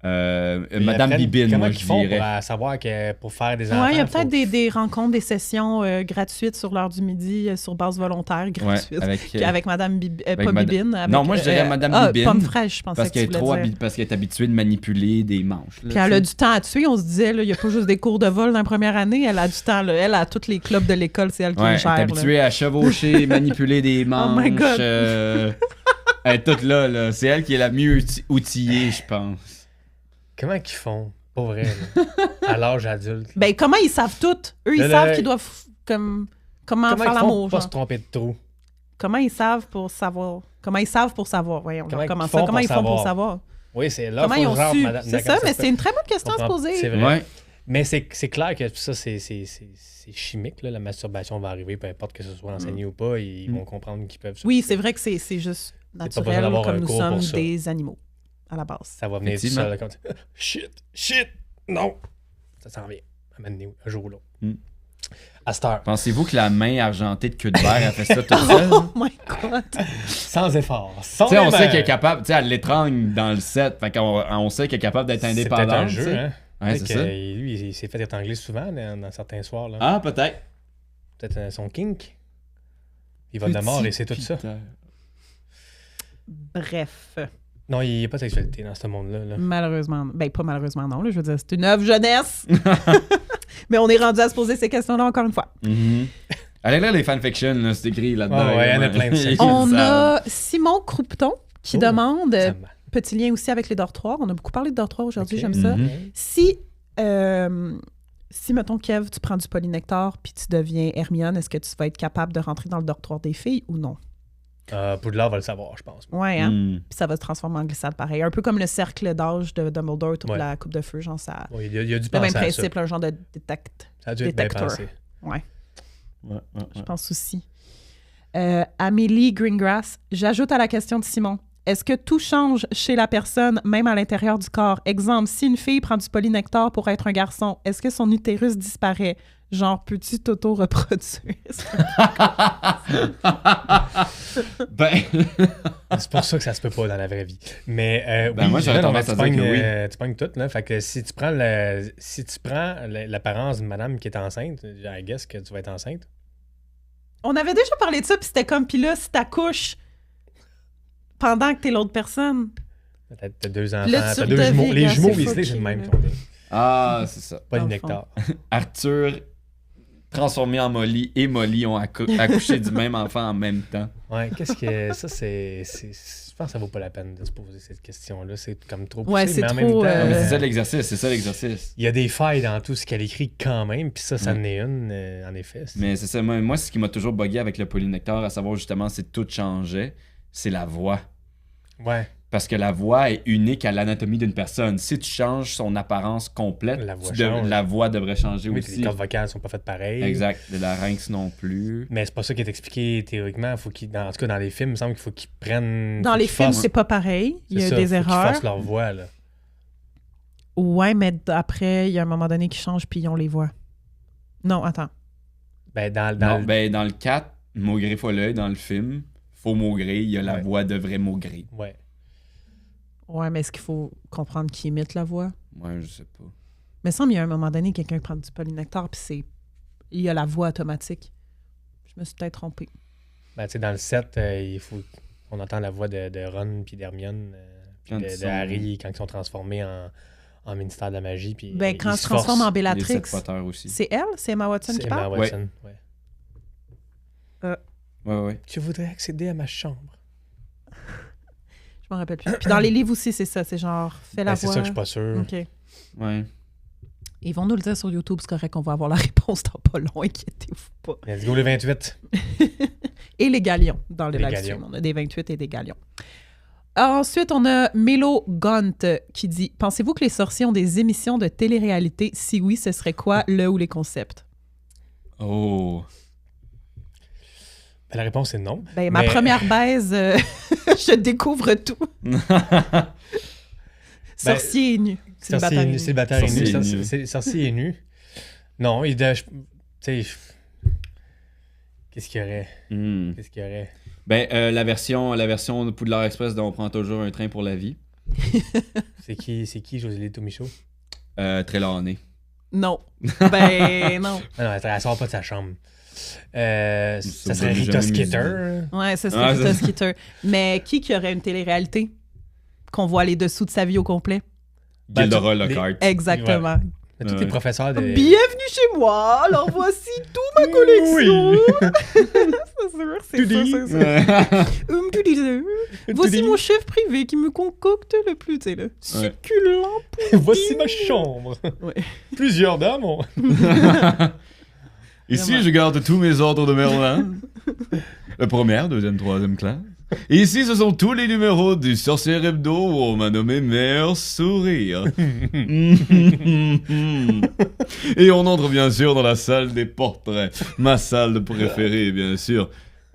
Ils Madame apprennent Bibine, comment moi, ils je font dirais. pour savoir que pour faire des enfants... Ouais, il y a faut- peut-être des rencontres, des sessions gratuites sur l'heure du midi, sur base volontaire, Ouais, gratuite. avec, Puis avec Madame pas Mad- Bibine. Avec, Non, moi, je dirais Madame Bibine, Pomme fraîche, je pensais parce que qu'elle tu est voulais trop dire. parce qu'elle est habituée de manipuler des manches. là, Puis elle tu a sais. du temps à tuer. On se disait, il n'y a pas juste des cours de vol dans la première année. Elle a du temps. Là. Elle a tous les clubs de l'école. C'est elle qui Ouais, les elle est gère. là. habituée à chevaucher, manipuler des manches. Oh my God. Elle est toute là. C'est elle qui est la mieux outillée, je pense. Comment qu'ils font? Pas vrai, là. À l'âge adulte. là. Ben, comment ils savent tout? Eux, ils Là, savent là, qu'ils doivent comment Comment faire ils font l'amour. pour pas genre. se tromper de trop? Comment ils savent pour savoir? Comment ils savent pour savoir? Voyons, Comment comment ils ça? font Comment pour ils font pour savoir? savoir? Oui, c'est là. Comment faut ils ont genre, su? madame- C'est d'accord, ça, mais se c'est une très bonne question à se comprend. poser. C'est vrai. Ouais. Mais c'est clair que ça, c'est chimique. Là. La masturbation va arriver, peu importe que ce soit enseigné ou pas. Ils vont comprendre qu'ils peuvent... Oui, c'est vrai que c'est juste pas besoin naturel, d'avoir comme un nous cours sommes pour ça. des animaux, à la base. Ça va venir tout Effectivement. seul. Là, quand shit, non. Ça s'en vient. À un jour ou l'autre. Mm. À cette heure. Pensez-vous que la main argentée de queue de verre a fait ça toute seule? Oh my God! Sans effort. Sans Tu sais, on sait effort. qu'elle est capable, tu sais, elle l'étrangle dans le set, fait qu'on on sait qu'elle est capable d'être C'est indépendante. peut-être un tu jeu, sais. hein? Ouais, Peut-être c'est que ça. lui, il s'est fait étrangler souvent dans certains soirs. Là. Ah, peut-être. Peut-être son kink. Il va de mort et c'est tout ça. Bref, Non, il n'y a pas de sexualité dans ce monde-là. Là. malheureusement, ben pas malheureusement non, là, je veux dire, c'est une œuvre jeunesse. Mais on est rendu à se poser ces questions-là encore une fois. Mhm. Allez lire les fanfictions, là, c'est écrit là-dedans. Ah ouais, il y en a plein de ça. On Ça- a Simon Croupeton qui Oh, demande, Ça me- petit lien aussi avec les dortoirs, on a beaucoup parlé de dortoirs aujourd'hui, Ok. j'aime ça. Mhm. Si, mettons, Kev, tu prends du polynectar puis tu deviens Hermione, est-ce que tu vas être capable de rentrer dans le dortoir des filles ou non? Poudlard va le savoir, je pense. Ouais, hein? Mhm. Puis ça va se transformer en glissade pareil. Un peu comme le cercle d'âge de Dumbledore, toute Ouais. la coupe de feu, genre ça. Bon, il y a du Le même penser à ça. principe, un genre de détecte. Ça a dû être bien détecteur. pensé. Ouais, Ouais, ouais, je ouais. pense aussi. Amélie Greengrass, j'ajoute à la question de Simon. Est-ce que tout change chez la personne, même à l'intérieur du corps? Exemple, si une fille prend du polynectar pour être un garçon, est-ce que son utérus disparaît? Genre, peux-tu t'auto-reproduire? Ben, C'est pour ça que ça se peut pas dans la vraie vie. Mais Ben, moi, j'aurais là, non, tendance mais à dire que oui. tu pognes tout, là. Fait que si tu prends l'apparence d'une madame qui est enceinte, I guess que tu vas être enceinte. On avait déjà parlé de ça, puis c'était comme, puis là, si t'accouches pendant que t'es l'autre personne. T'as 2 enfants, Là, tu t'as 2 jumeaux. redeviens Les assez jumeaux Weasley, fucké, c'est le même. là. ton gars. ah, c'est ça. Pas Dans du le fond. nectar. Arthur transformé en Molly et Molly ont accouché du même enfant en même temps. Ouais, qu'est-ce que. Ça, c'est. Je pense que ça vaut pas la peine de se poser cette question-là. C'est comme trop poussé, Ouais, c'est mais en trop, même temps. Non, mais c'est ça l'exercice. Il y a des failles dans tout ce qu'elle écrit quand même, puis ça en est une, en effet. Mais c'est ça, moi, ce qui m'a toujours bugué avec le polynectar, à savoir justement si tout changeait, c'est la voix. Ouais, Parce que la voix est unique à l'anatomie d'une personne. Si tu changes son apparence complète, La voix change. la voix devrait changer oui, aussi. les cordes vocales sont pas faites pareil. Exact. Le larynx non plus. Mais c'est pas ça qui est expliqué théoriquement. Faut en tout cas, dans les films, il me semble qu'il faut qu'ils prennent. Dans faut les qu'ils films, forcent- c'est pas pareil. Il y a c'est ça, des faut qu'ils erreurs. forcent leur voix, là. Ouais, mais après, il y a un moment donné qui change, puis on les voit. Non, attends. Ben, Non, ben, dans le 4, Maugré Folleuil, dans le film, faux Maugré, il y a la Ouais. voix de vrai Maugré. Ouais. Ouais, mais est-ce qu'il faut comprendre qui imite la voix? Ouais, je sais pas. Mais il semble qu'il y a un moment donné, quelqu'un prend du polynectar, puis il y a la voix automatique. Je me suis peut-être trompée. Ben, tu sais, dans le 7, il faut. On entend la voix de Ron puis d'Hermione, puis Quand de ils sont- Harry quand ils sont transformés en ministère de la magie. Puis, Ben, quand ils elle se transforme en forcent. Les Bellatrix, 7 Potter aussi. c'est elle? C'est Emma Watson C'est qui Emma parle? Watson, ouais. Ouais. Je voudrais accéder à ma chambre. Je m'en rappelle plus. Puis dans les livres aussi, c'est ça. C'est genre, fais la Ben, c'est voix. ça que je suis pas sûr. OK. Ouais. Ils vont nous le dire sur YouTube, c'est correct, on va avoir la réponse dans pas long, inquiétez-vous pas. Let's go, le 28. Et les galions dans les Les live galions. streams. On a des 28 et des galions. Ensuite, on a Melo Gaunt qui dit « Pensez-vous que les sorciers ont des émissions de télé-réalité? Si oui, ce serait quoi le ou les concepts? Oh. » Ben, la réponse est non. Ben, ma Mais- première baise, je découvre tout. Sorcier est nu. Célibataire est nu. Célibataire et nu. Sorcier est nu. Sorcier est nu. Non, tu sais, qu'est-ce qu'il y aurait? Hmm. Qu'est-ce qu'il y aurait? Ben, la version de Poudlard Express dont on prend toujours un train pour la vie. C'est qui Josélie Tomichaud? Trelawney. Non. Ben, non. Ah non, elle sort pas de sa chambre. Ça Ça serait donne Rita jamais Skeeter. Ouais, ça Ah, serait Rita ça- Skeeter. Mais qui aurait une télé-réalité? Qu'on voit les dessous de sa vie au complet? Ben, Gildora les- Lockhart. Exactement. Mais tous Ouais. les professeurs de. Bienvenue chez moi! Alors voici toute ma collection! Oui. C'est sûr, c'est ça, c'est ça. Ouais. Tu disais, voici dis. mon chef privé qui me concocte le plus, tu sais, le succulent. Voici ma chambre. Ouais. Plusieurs dames. ont- Ici, Vraiment. je garde tous mes ordres de Merlin. La première, deuxième, troisième classe. Et ici, ce sont tous les numéros du Sorcier Hebdo où on m'a nommé Mère Sourire. Et on entre bien sûr dans la salle des portraits. Ma salle préférée, bien sûr.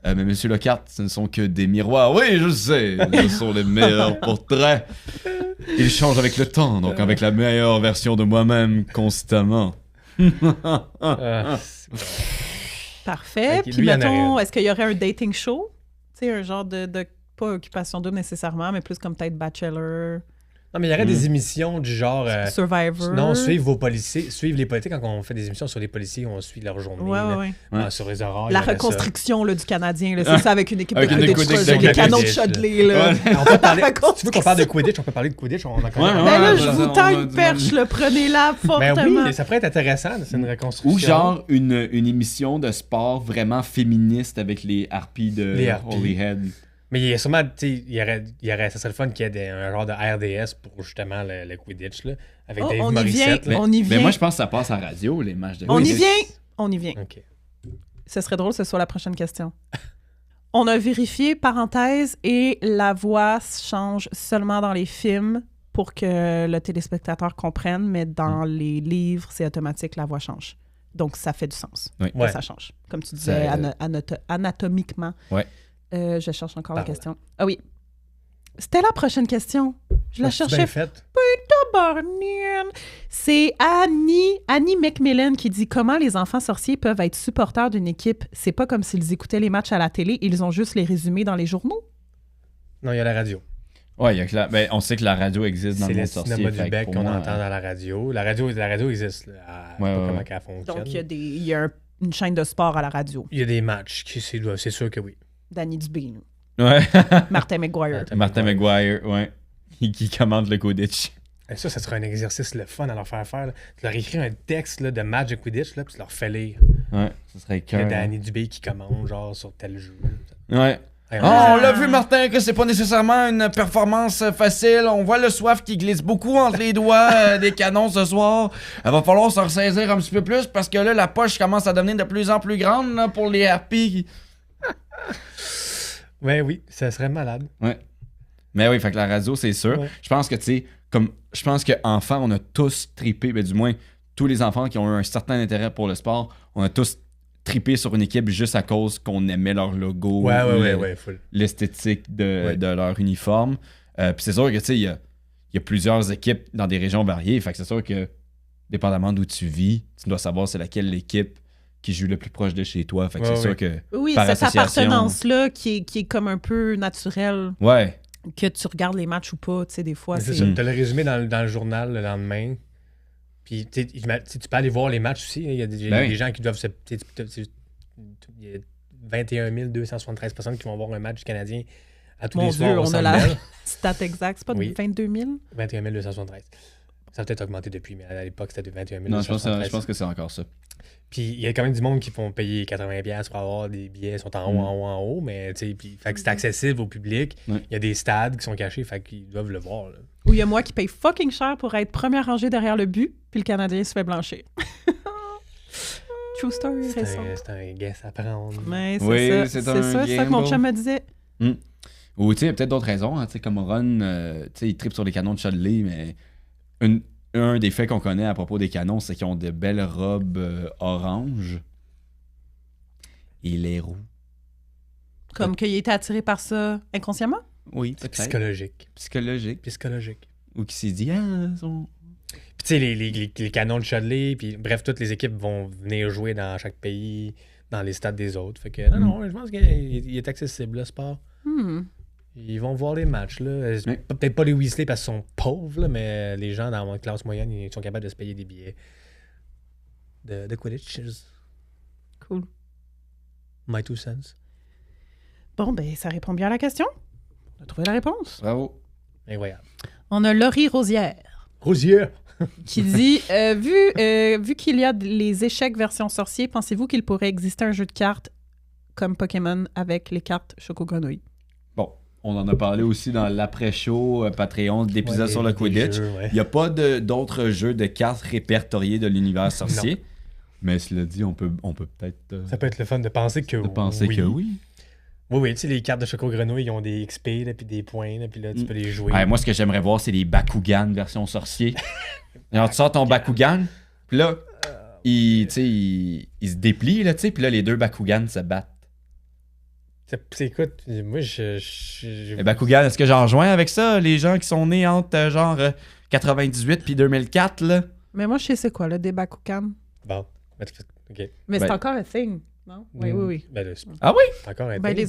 Mais monsieur Lockhart, ce ne sont que des miroirs. Oui, je sais, ce sont les meilleurs portraits. Ils changent avec le temps, donc avec la meilleure version de moi-même constamment. Ah, Parfait. Ok, Puis lui, il y en a mettons, une. est-ce qu'il y aurait un dating show? Tu sais, un genre de pas occupation double nécessairement, mais plus comme peut-être Bachelor, Non, mais il y aurait des émissions du genre. Survivor. Non, suivre vos policiers. Suivre les policiers. Quand on fait des émissions sur les policiers, on suit leur journée. Ouais, là. ouais, ouais. Ouais. Ah, sur les horreurs. il y La aurait ça. reconstruction là, du Canadien, là, c'est ça, avec une équipe Avec de une Quidditch, équipe là, de des canons de Quidditch, là. Chudley, là. Ouais. On peut parler, La tu veux qu'on parle de Quidditch? On peut parler de Quidditch. On a quand même. Ouais, Ben là, ouais, je ouais, vous on tends a une du- perche, là, prenez-la Ben fortement. oui, ça pourrait être intéressant. C'est une reconstruction. Ou genre une émission de sport vraiment féministe avec les harpies de Les harpies. Holyhead. Mais il y a sûrement, tu sais, il y aurait, ça serait le fun qu'il y ait un genre de RDS pour justement le Quidditch, là, avec Oh, Dave on y Morissette. vient. là. On y vient. Mais moi, je pense que ça passe à radio, les matchs de On y Quidditch. vient. On y vient. OK. Ce serait drôle que ce soit la prochaine question. On a vérifié, parenthèse, et la voix change seulement dans les films pour que le téléspectateur comprenne, mais dans les livres, c'est automatique, la voix change. Donc, ça fait du sens. Oui. que Ouais. Ça change. Comme tu disais, Ça- anatomiquement. Ouais. Je cherche encore la Parle. question. Ah oui. C'était la prochaine question. Je la C'est cherchais. bien fait. Tabarnouche. C'est Annie McMillan qui dit comment les enfants sorciers peuvent être supporters d'une équipe. C'est pas comme s'ils écoutaient les matchs à la télé, ils ont juste les résumés dans les journaux. Non, il y a la radio. Ouais, il y a que ben, on sait que la radio existe dans C'est le le monde sorcier. cinéma fait du que bec pour qu'on moi, entend dans la radio. La radio existe. Là. Je sais Ouais, pas ouais, comment ouais. elle fonctionne. Donc, il y a une chaîne de sport à la radio. Il y a des matchs. C'est sûr que oui. Danny Dubé, nous. Ouais. Martin McGuire. Martin McGuire, ouais. Qui commande le Quidditch. Et ça serait un exercice le fun à leur faire faire. Là. Tu leur écris un texte là, de match de Quidditch, là, puis tu leur fais lire. Ouais, ça serait Il y a cœur. Danny Dubé qui commande, genre, sur tel jeu. Ouais. Ouais, Oh, on l'a vu, Martin, que c'est pas nécessairement une performance facile. On voit le soif qui glisse beaucoup entre les doigts des canons ce soir. Il va falloir se ressaisir un petit peu plus parce que là, la poche commence à devenir de plus en plus grande là, pour les harpies. Ouais, oui, ça serait malade. Ouais. Mais oui, fait que la radio, c'est sûr. Ouais. Je pense que, tu sais, je pense qu'enfants, on a tous trippé, ben, du moins, tous les enfants qui ont eu un certain intérêt pour le sport, on a tous trippé sur une équipe juste à cause qu'on aimait leur logo, Ouais, full. l'esthétique de, Ouais. de leur uniforme. Puis c'est sûr que, tu sais, il y a plusieurs équipes dans des régions variées. Fait que c'est sûr que, dépendamment d'où tu vis, tu dois savoir c'est laquelle l'équipe qui joue le plus proche de chez toi. Fait que Ouais, c'est sûr ouais. que... Oui, Par cette association. appartenance-là qui est comme un peu naturelle, Ouais. que tu regardes les matchs ou pas, tu sais, des fois, Mais c'est c'est... ça, t'as le résumé dans le journal le lendemain. Puis tu sais, tu peux aller voir les matchs aussi. Il y a des gens qui doivent se. Il y a 21 273 personnes qui vont voir un match du Canadien à tous Mon les soirs. Dieu, au on a Centre la Bell. stat exacte. C'est pas Oui. 22 000? 21 273. Ça a peut-être augmenté depuis, mais à l'époque, c'était de 21 Non, je 273. pense que c'est encore ça. Puis il y a quand même du monde qui font payer 80$ pour avoir des billets. Ils sont en haut, en haut, en haut. Mais tu sais, fait que c'est accessible au public. Ouais. Il y a des stades qui sont cachés, fait qu'ils doivent le voir. Là. Ou il y a moi qui paye fucking cher pour être première rangée derrière le but, puis le Canadien se fait blanchir. True story récente. C'est un guess à prendre. Mais c'est Oui, ça, c'est c'est un ça, c'est ça que mon gamble. chum me disait. Ou tu sais, il y a peut-être d'autres raisons. Hein, tu sais, comme Ron, tu sais, il tripe sur les canons de Chudley, mais un des faits qu'on connaît à propos des canons, c'est qu'ils ont de belles robes oranges. Et les roux. Comme qu'il était attiré par ça inconsciemment? Oui, C'est peut-être. psychologique. Psychologique. Ou qui s'est dit, ils sont... Puis tu sais, les canons de Chudley, puis bref, toutes les équipes vont venir jouer dans chaque pays, dans les stades des autres. Fait que non, je pense qu'il est accessible, le sport. Ils vont voir les matchs, là. Mais- Peut-être pas les Weasley parce qu'ils sont pauvres, là, mais les gens dans la classe moyenne, ils sont capables de se payer des billets de Quidditch. Cool. My two cents. Bon, ben, ça répond bien à la question. On a trouvé la réponse. Bravo. Incroyable. On a Laurie Rosière Rosier! qui dit vu qu'il y a les échecs version sorcier, pensez-vous qu'il pourrait exister un jeu de cartes comme Pokémon avec les cartes Choco-Grenouille? Bon, on en a parlé aussi dans l'après-show Patreon d'épisodes sur le Quidditch. Il n'y a pas d'autres jeux de cartes répertoriés de l'univers sorcier. Mais cela dit, on peut peut-être Ça peut être le fun de penser que que oui. Oui, tu sais, les cartes de Choco-Grenouille, ils ont des XP, là, puis des points, là, puis là, tu peux les jouer. Ouais, moi, ce que j'aimerais voir, c'est les Bakugan version sorcier. Alors, tu sors ton Bakugan, puis là, il se déplie, là, tu sais, puis là, les deux Bakugan se battent. Écoute, moi, Les Bakugan, est-ce que j'en rejoins avec ça, les gens qui sont nés entre genre 98 puis 2004, là? Mais moi, je sais c'est quoi, le des Bakugan. Bon, OK. Mais Ben- c'est encore un thing, non? Oui. Ben, là, c'est Ah oui? encore un Ben, thing.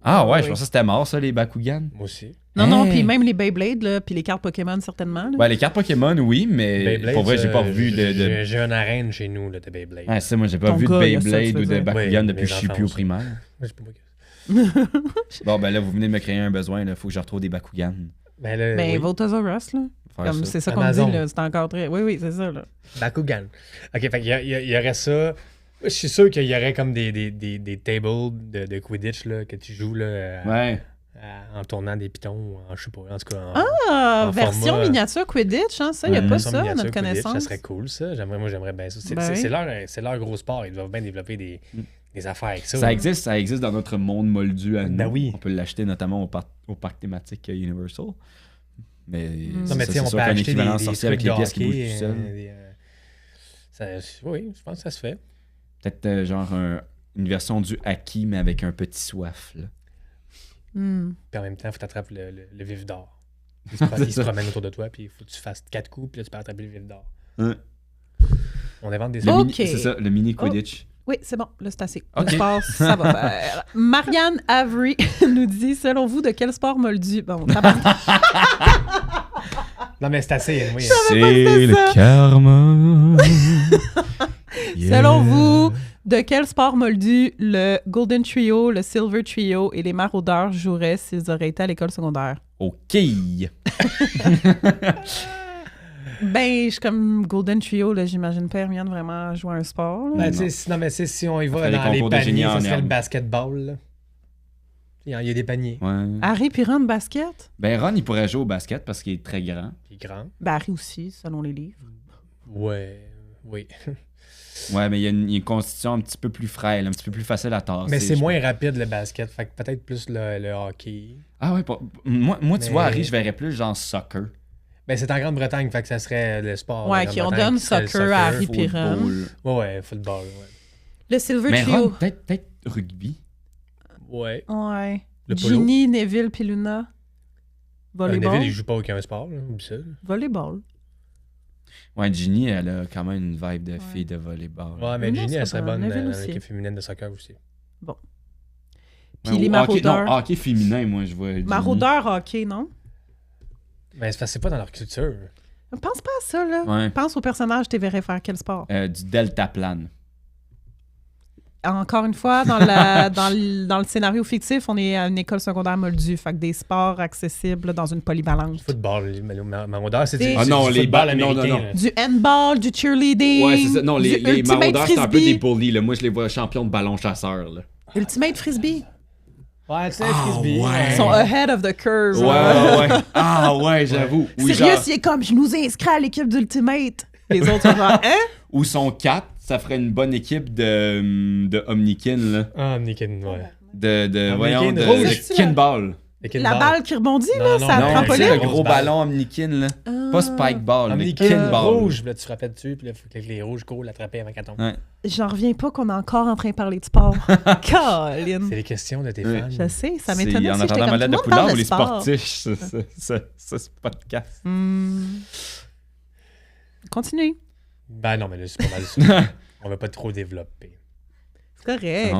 Ah ouais, je oui. pensais que c'était mort, ça, les Bakugan. Moi aussi. Non, Hey. puis même les Beyblade, là, puis les cartes Pokémon, certainement. Là. Ouais, les cartes Pokémon, oui, mais Beyblade, pour vrai, j'ai pas revu de... J'ai une arène chez nous, là, de Beyblade. Ouais, c'est ça, moi, j'ai pas Ton vu de gars, il y a ça, tu Beyblade veux ou de dire. Bakugan Oui, depuis que je suis mes plus au enfants primaire. Moi, je sais pas moi. Bon, ben là, vous venez de me créer un besoin, il faut que je retrouve des Bakugan. Ben, là, Ben, oui. Voltosaurus, là. Faire Comme ça. c'est ça qu'on Amazon. dit, là. C'est encore très... Oui, c'est ça, là. Bakugan. OK, fait qu'il y aurait ça. Je suis sûr qu'il y aurait comme des tables de Quidditch, là, que tu joues, là, Ouais. en tournant des pitons, je sais pas, en tout cas. Ah, en version format- miniature Quidditch, hein, ça, il n'y a Ouais. pas version ça à miniature notre Quidditch, connaissance. Ça serait cool, ça. J'aimerais bien ça. Ben oui. C'est leur gros sport. Ils doivent bien développer des affaires avec ça. Ça existe dans notre monde moldu à nous. Ben oui. On peut l'acheter notamment au parc thématique Universal. Mais, Non, mais tu sais, on sûr peut qu'un acheter équivalent des sorcier trucs avec les de pièces qui hockey, bougent tout seul. oui, je pense que ça se fait. Peut-être genre une version du Haki, mais avec un petit soif. Là. Puis en même temps, il faut t'attraper le vif d'or. Il C'est se ça. promène autour de toi, puis il faut que tu fasses 4 coups, puis là, tu peux attraper le vif d'or. Hein. On invente des Le Ok. c'est ça, le mini Quidditch. Oui, c'est bon, là, c'est assez. Ok. Le sport, ça va faire. Marianne Avery nous dit, selon vous, de quel sport moldu... Bon, tabarnak. Non, mais c'est assez, oui. C'est le ça. karma. Selon vous, de quel sport moldu le Golden Trio, le Silver Trio et les Maraudeurs joueraient s'ils auraient été à l'école secondaire? OK. Ben, je suis comme Golden Trio, là, j'imagine pas Hermione vraiment jouer à un sport. Là. Ben, Non. non, mais si on y va ferait des dans les concours de génie paniers, en ça serait herbe. le basketball. Là. Il y a des paniers. Ouais. Harry puis Ron, basket? Ben, Ron, il pourrait jouer au basket parce qu'il est très grand. Il est grand. Ben, Harry aussi, selon les livres. Ouais, oui. Ouais, mais il y a une constitution un petit peu plus frêle, un petit peu plus facile à tasser. Mais c'est je moins pense. rapide le basket, fait que peut-être plus le hockey. Ah ouais, moi tu Mais- vois, Harry, je verrais plus genre soccer. Ben c'est en Grande-Bretagne, fait que ça serait le sport. Ouais, de qui on Grande-Bretagne, donne qui serait le soccer à Harry puis Ron. Football. Ouais, football, ouais. Le Silver Mais Trio. Ron, peut-être rugby. Ouais. Ouais. Le polo. Ginny, Neville puis Luna. Volleyball. Neville, il joue pas aucun sport, là. Oublie ça. Volleyball. Ouais, Ginny, elle a quand même une vibe de Ouais. fille de volleyball. Ouais, mais Non, Ginny, c'est elle serait pas bonne Neville dans aussi. l'équipe féminine de soccer aussi. Puis Ouais, les ou maraudeurs. Non, hockey féminin, moi, je vois. Ginny. Maraudeurs hockey, non? Mais c'est parce que c'est pas dans leur culture. Pense pas à ça, là. Ouais. Pense au personnage, tu verrais faire quel sport? Du deltaplane. Encore une fois, dans le scénario fictif, on est à une école secondaire moldue. Fait que des sports accessibles dans une polyvalente. Football, le maraudeur, c'est Des- du, Ah c'est non, du les football balles- non, américain. non, non. là. Du handball, du cheerleading. Ouais, c'est ça. Non, les du ultimate maraudeurs, c'est un peu frisbee. des bullies. Là. Moi, je les vois champions de ballon chasseur. Là. Ultimate frisbee. Ouais, tu sais, Ah, frisbee. ouais. Ils sont ahead of the curve. Ouais. Ah, ouais, j'avoue. Ou Sérieux, genre- il est comme, je nous inscris à l'équipe d'Ultimate. Les autres sont genre, hein? Ou son 4, ça ferait une bonne équipe de Omnikin, là. Ah, Nikin, ouais. De Omnikin voyons, de rouge. kinball. La balle qui rebondit, Non, là, non, ça non, Non, trampoline. tu sais, le Grosse gros balle. ballon Omnikin, là. Ah. Pas spike ball, mais Omnikin kinball. rouge, puis là, tu frappais dessus, puis là, il faut que les rouges courent l'attraper avant qu'elle tombe. Ouais. J'en reviens pas qu'on est encore en train de parler de sport. Colin. C'est les questions de tes Oui. fans. Je sais, ça C'est m'étonnait en aussi. J'étais attendant comme, malade tout de le monde parle Poudlard ou de les sport. sportifs, ce podcast. Continue. Ben non, mais là, c'est pas mal ça. On va pas trop développer. C'est correct.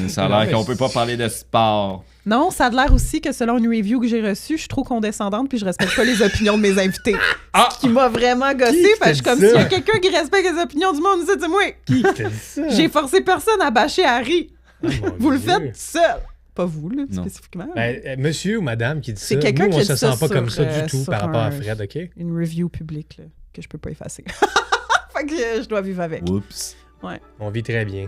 Ça a Non, l'air mais qu'on peut pas parler de sport. Non, ça a l'air aussi que selon une review que j'ai reçue, je suis trop condescendante puis je respecte pas les opinions de mes invités. Ah! Ce qui m'a vraiment gossé Qui parce que je suis t'a comme dit s'il y a ça? quelqu'un qui respecte les opinions du monde, c'est moi. Qui t'a dit ça? J'ai forcé personne à bâcher Harry. Oh, mon Vous le Dieu. faites seul. Pas vous, là, Non. spécifiquement. Ben, monsieur ou madame qui dit ça, C'est quelqu'un nous, qui on a se dit ça sent pas comme sur, ça du tout sur par rapport à un- Fred, OK? Une review publique là, que je peux pas effacer. Fait que je dois vivre avec. Oups. On vit très bien.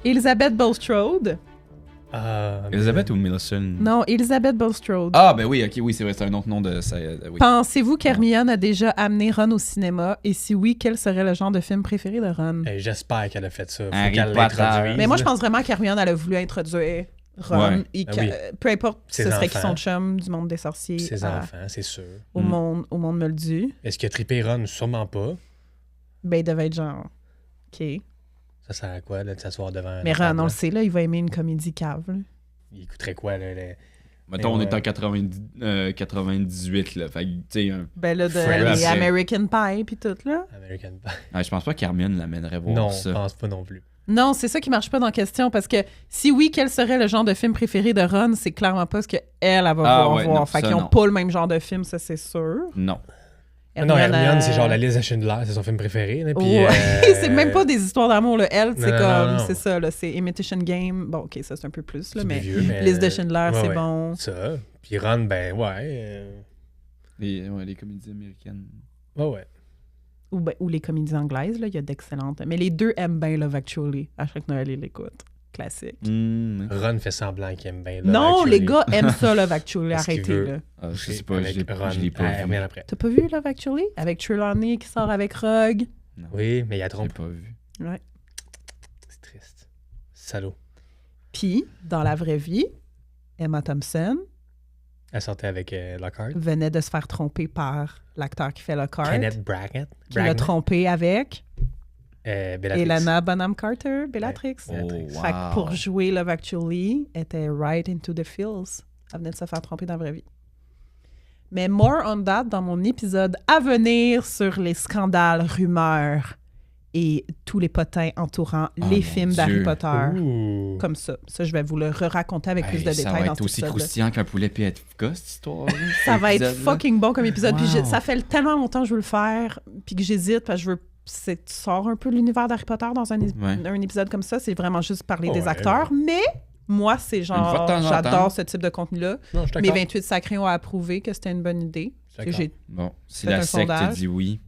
Elizabeth Bulstrode. Elizabeth ou Millicent? Non, Elizabeth Bulstrode. Ah, ben oui, ok, oui, c'est vrai, c'est un autre nom de ça. Oui. Pensez-vous qu'Hermione a déjà amené Ron au cinéma? Et si oui, quel serait le genre de film préféré de Ron? Hey, j'espère qu'elle a fait ça. Faut Harry qu'elle Potter. l'introduise. Mais moi, je là. pense vraiment qu'Hermione, elle a voulu introduire Ron. Ouais. Et Ah oui. peu importe, Ses ce serait qui enfants. son chum du monde des sorciers Ses enfants, c'est sûr. au monde moldu. Est-ce qu'il a trippé Ron? Sûrement pas. Ben, il devait être genre... OK. Ça sert à quoi, là, de s'asseoir devant... Mais la Ron, table, on le là? sait, là, il va aimer une comédie cave. Là. Il écouterait quoi, là? Mettons, on Mais est en 98, là. Fait que, tu sais, Ben là, de Fred, les c'est- American Pie puis tout, là. American Pie. je pense pas qu'Hermione l'amènerait voir Non, ça. je pense pas non plus. Non, c'est ça qui marche pas dans la question, parce que si oui, quel serait le genre de film préféré de Ron, c'est clairement pas ce qu'elle va vouloir ouais, voir. non, Fait ça, qu'ils ont non. pas le même genre de film, ça c'est sûr. Non. Non, Hermione, c'est genre la liste de Schindler, c'est son film préféré. Là, puis, Ouais. c'est même pas des histoires d'amour, là. Elle, c'est Non, comme, non, non. C'est ça, là, c'est Imitation Game. Bon, OK, ça c'est un peu plus, là, c'est mais plus vieux, mais... Liste de Schindler, ouais, c'est ouais. bon. Ça. Puis Ron, ben ouais. Les comédies américaines. Ouais, ouais. Ou les comédies anglaises, là, il y a d'excellentes. Mais les deux aiment bien Love Actually. À chaque Noël, ils l'écoutent. Classique. Ah, Ron fait semblant qu'il aime bien. Love Non, Actually. les gars aiment ça, Love Actually. Parce qu'il Arrêtez, veut. là. je sais pas, Avec Ron, je l'ai pas vu. Hermione après. T'as pas vu Love Actually? Avec Trelawney qui sort avec Rogue. Non, Oui, mais il y a je l'ai trompe. pas vu. Ouais. C'est triste. Salaud. Puis, dans la vraie vie, Emma Thompson Elle sortait avec Lockhart. venait de se faire tromper par l'acteur qui fait Lockhart. Kenneth Brackett. Qui l'a trompé avec Bellatrix. Elena Bonham Carter, Bellatrix. Oh, Bellatrix. wow. Fait que pour jouer Love Actually, elle était right into the feels. Elle venait de se faire tromper dans la vraie vie. Mais more on that dans mon épisode à venir sur les scandales, rumeurs et tous les potins entourant Oh, les mon films d'Harry Dieu. Potter. Ouh. Comme ça. Ça, je vais vous le raconter avec plus de Ça détails va dans être cet aussi épisode-là. croustillant qu'un poulet PFK, cette histoire. Ça va être fucking bon comme épisode. Puis Wow. ça fait tellement longtemps que je veux le faire, puis que j'hésite, parce que je veux... Tu sors un peu de l'univers d'Harry Potter dans un épisode comme ça. C'est vraiment juste parler des Ouais, acteurs. Mais moi, c'est Une fois de genre... temps en temps. J'adore ce type de contenu-là. Non, je suis Mes d'accord. 28 sacrés ont approuvé que c'était une bonne idée. Je suis d'accord. J'ai Bon, si Faites la un secte sondage. dit oui.